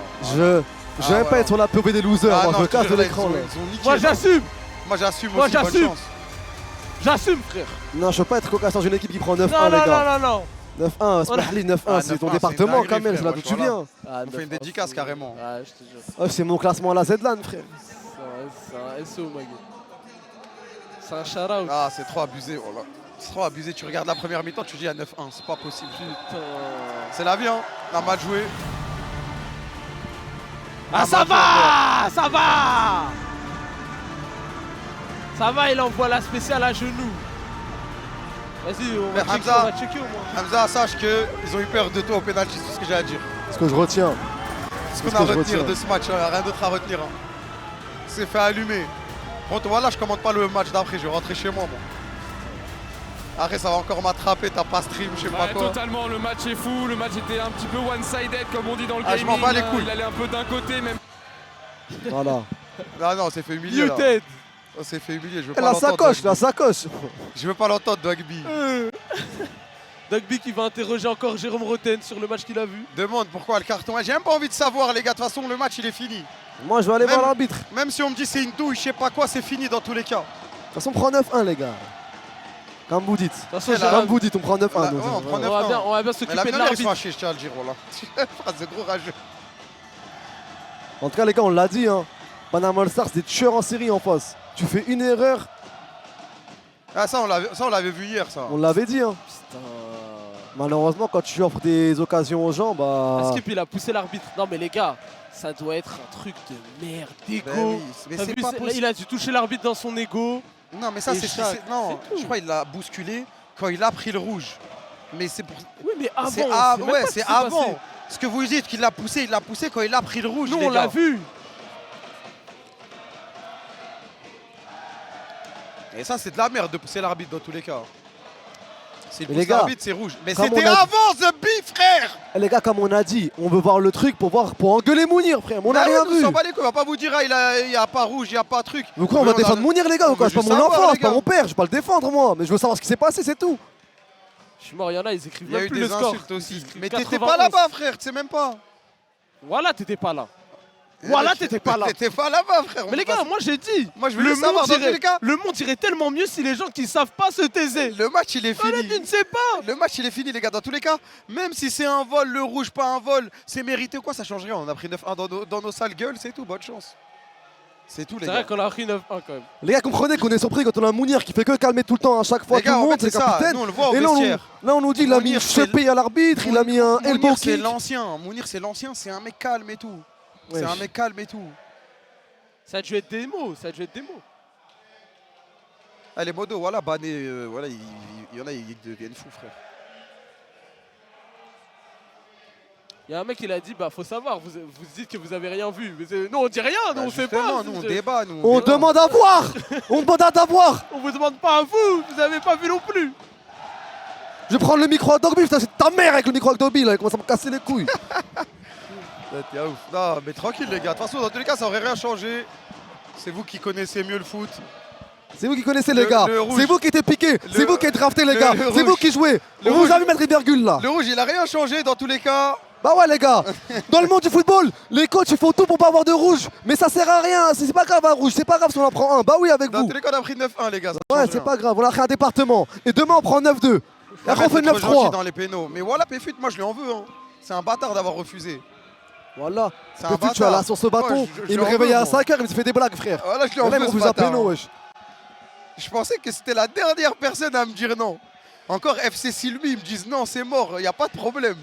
je vais pas ouais. être sur la POV des losers, moi, je me casse de l'écran. là. Ils ont niqué. Moi j'assume. Moi j'assume Moi, aussi, bonne j'assume. chance. J'assume, frère. Non, je peux pas être cocasse dans une équipe qui prend 9-1, Non, les non, non, gars. non, non. 9-1, Smahli, 9-1, Ah, c'est ton 9-1, département c'est une quand même, dinguerie, c'est là d'où frère, tu viens. Ah, On fait une dédicace carrément. Ouais, je te jure. Oh, c'est mon classement à la Z-Lan, frère. C'est un SO, ma gueule. C'est un shout-out. Ah, c'est trop abusé, oh là. C'est trop abusé. Tu regardes la première mi-temps, tu dis à 9-1, c'est pas possible. Putain. C'est la vie, hein. On a mal joué. Ah, ça va. Ça va. Ça va, il envoie la spéciale à genoux. Vas-y, on Mais va checker, Hamza. on va checker au moins. Hamza, sache qu'ils ont eu peur de toi au pénalty, c'est tout ce que j'ai à dire. Ce que je retiens. Ce C'est qu'on ce a que à je retenir retiens. de ce match, hein, rien d'autre à retenir. Hein. C'est fait allumer. Bon, voilà, je commande pas le match d'après, je vais rentrer chez moi. Après, ça va encore m'attraper, t'as pas stream, je sais pas Ouais, quoi. totalement, le match est fou, le match était un petit peu one-sided comme on dit dans le Ah, je gaming. m'en bats les hein. couilles. Il allait un peu d'un côté même. Voilà. Ah non, on s'est fait humilier là. Muted. On s'est fait humilier, je veux Eh, pas la l'entendre. sacoche, Dogby. la sacoche. Je veux pas l'entendre, Dogby. Dogby qui va interroger encore Jérôme Roten sur le match qu'il a vu. Demande pourquoi le carton. J'ai même pas envie de savoir, les gars. De toute façon, le match il est fini. Moi, je vais aller Même- voir l'arbitre. De Même si on me dit c'est une douille, je sais pas quoi, c'est fini dans tous les cas. toute façon, on prend 9-1, les gars. Comme vous dites. De toute façon, C'est la- Comme vous dites, on prend 9-1. Là, donc, ouais, on prend voilà. 9-1. on va bien Mais s'occuper la de première, ils sont l'arbitre. fâchés, je tiens à le dire. Voilà. Phrase de gros rageux. En tout cas, les gars, on l'a dit. Hein. Panama All Stars, c'est des tueurs en série en face. Tu fais une erreur, Ah, ça, on l'avait vu hier, ça. on l'avait dit. Hein. Putain. Malheureusement, quand tu offres des occasions aux gens, bah. Skip, il a poussé l'arbitre. Non, mais les gars, ça doit être un truc de merde, d'égo. Ben oui, mais T'as c'est vu, pas là, possible. il a dû toucher l'arbitre dans son ego. Non, mais ça, Et c'est chaque- non, c'est tout. je crois qu'il l'a bousculé quand il a pris le rouge. Mais c'est pour. Oui, mais avant. C'est on sait même ouais, pas ce c'est qui s'est passé. avant. Ce que vous dites qu'il l'a poussé quand il a pris le rouge. Nous, les on l'a gars. vu. Et ça, c'est de la merde de pousser l'arbitre dans tous les cas. C'est Mais les gars, l'arbitre, c'est rouge. Mais comme c'était on a- avant The Beef, frère. Eh, les gars, comme on a dit, on veut voir le truc pour engueuler Mounir, frère. Mais on n'a Bah rien ouais, nous, vu. on s'en bat les couilles, on va pas vous dire, ah, il y a pas rouge, il y a pas truc. Donc quoi, on va défendre Mounir, les gars, ou on quoi? veut C'est pas juste mon savoir, enfant, les c'est pas gars. mon père, je vais pas le défendre, moi. Mais je veux savoir ce qui s'est passé, c'est tout. Je suis mort, il y en a, ils écrivent Il y a même eu plus le des score. insultes Ils aussi. écrivent Mais t'étais 91. pas là-bas, frère, tu sais même pas. Voilà, t'étais pas là. Voilà, t'étais pas là. T'étais pas là-bas, frère. Mais les gars, moi j'ai dit. Moi, je veux le savoir dans tous les cas. Le monde irait tellement mieux si les gens qui savent pas se taisaient. Le match, il est Voilà, fini. tu ne sais pas. Le match, il est fini, les gars. Dans tous les cas, même si c'est un vol, le rouge, pas un vol, c'est mérité ou quoi, ça change rien. On a pris 9-1 dans nos sales gueules, c'est tout. Bonne chance. C'est tout, les C'est gars. vrai qu'on a pris 9-1 quand même. Les gars, comprenez qu'on est surpris quand on a Mounir qui fait que calmer tout le temps à chaque fois Les tout gars, le en monde, fait, c'est c'est le ça. capitaine. Nous, on le voit au Et là vestiaire. on nous dit, il a mis Mounir, c'est chepé à l'arbitre, il a mis un elbow Mounir, c'est kick. l'ancien. Mounir, c'est l'ancien. C'est un mec calme et tout. C'est Wesh. un mec calme et tout. Ça a dû être des mots, ça a dû être des mots. Ah, les modos, voilà, banné. Voilà, il y en a, ils deviennent fous, frère. Il y a un mec qui a dit, bah faut savoir, vous dites que vous avez rien vu. Mais nous on dit rien, nous Bah, on sait justement, pas. nous, on débat. Nous, On débat. demande à voir. On demande à t'avoir. On vous demande pas à vous, vous avez pas vu non plus. Je vais prendre le micro à Dogby, putain, c'est ta mère avec le micro à Dogby, là, il commence à me casser les couilles. T'es ouf. Non, mais tranquille, les gars. De toute façon, dans tous les cas, ça aurait rien changé. C'est vous qui connaissez mieux le foot. C'est vous qui connaissez, les gars. le rouge. C'est vous qui étiez piqués. C'est vous qui êtes draftés, les le gars. rouge. C'est vous qui jouez. Le On vous rouge. a vu mettre les virgules, là. Le rouge, il a rien changé dans tous les cas. Bah ouais, les gars. Dans le monde du football, les coachs, ils font tout pour pas avoir de rouge. Mais ça sert à rien. C'est pas grave, un rouge. C'est pas grave si on en prend un. Bah oui, avec Dans vous. tous les cas, on a pris 9-1, les gars. ça Ouais, change c'est rien. pas grave. On a créé un département. Et demain, on prend 9-2. Et après, on fait Arrête d'être gentil 9-3. dans les pénaux. Mais voilà, Péfut, moi, je lui en veux. Hein. C'est un bâtard d'avoir refusé. Voilà. C'est un Depuis, tu as bâtard. la source au bâton. Moi, je Il me lui en réveillait veux, à moi. 5h, il me fait des blagues, frère. Voilà, je lui Et en là, veux, ils ce vont vous à bâtard. péno, hein. wesh. Je pensais que c'était la dernière personne à me dire non. Encore FC Silmi, ils me disent non, c'est mort, il n'y a pas de problème.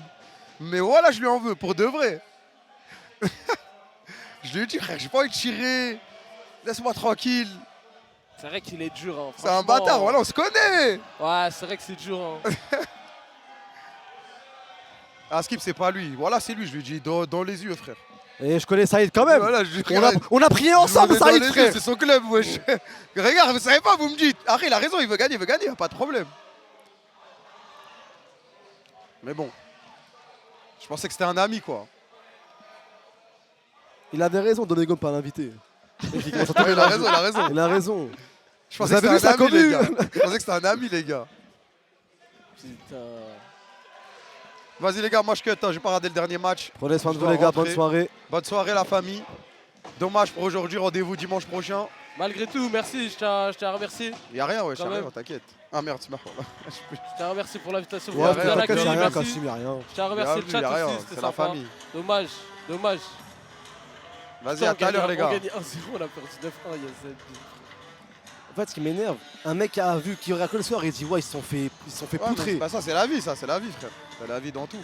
Mais voilà, je lui en veux, pour de vrai. Je lui ai dit, frère, j'ai pas envie de tirer. Laisse-moi tranquille. C'est vrai qu'il est dur. Hein. C'est un Franchement, bâtard, voilà, on se connaît. Ouais, c'est vrai que c'est dur. Hein. Ah, Skip, c'est pas lui. Voilà, c'est lui, je lui ai dit dans les yeux, frère. Et je connais Saïd quand même. Voilà, On a prié ensemble, je lui ai Saïd, dans les frère. yeux, c'est son club, wesh. Regarde, vous savez pas, vous me dites. Après, il a raison, il veut gagner, y a pas de problème. Mais bon. Je pensais que c'était un ami, quoi. Il avait raison, Donegon, pas l'inviter. Il commence à Ah, tomber il a là. raison, il a raison. Il a raison. Je Vous pensais que avez vu c'était sa un ami, les commu gars. Je pensais que c'était un ami, les gars. Putain. Vas-y, les gars, moi je cut. Hein. J'ai pas regardé le dernier match. Prenez soin de Je vous, dois les gars. rentrer. Bonne soirée. Bonne soirée, la famille. Dommage pour aujourd'hui. Rendez-vous dimanche prochain. Malgré tout, merci, je tiens à remercier. Y'a rien, ouais, Quand y'a rien, même. t'inquiète. Ah merde, tu m'as. Je tiens à remercier pour l'invitation. Ouais, pour t'inquiète, la T'inquiète, accueil, y'a rien, merci. Kassim, y'a rien. Je tiens à remercier le chat Y'a rien, aussi, c'était c'est la sympa. famille. Dommage, dommage. Vas-y, à tout à l'heure, les On gars. gagne 1-0, on a perdu 9-1, il y a 7. En fait, ce qui m'énerve, un mec a vu qui aurait que le soir, il dit ouais, ils se sont fait Ouais, mais poutrer. c'est pas ça, c'est la vie, ça, c'est la vie, frère. C'est la vie dans tout.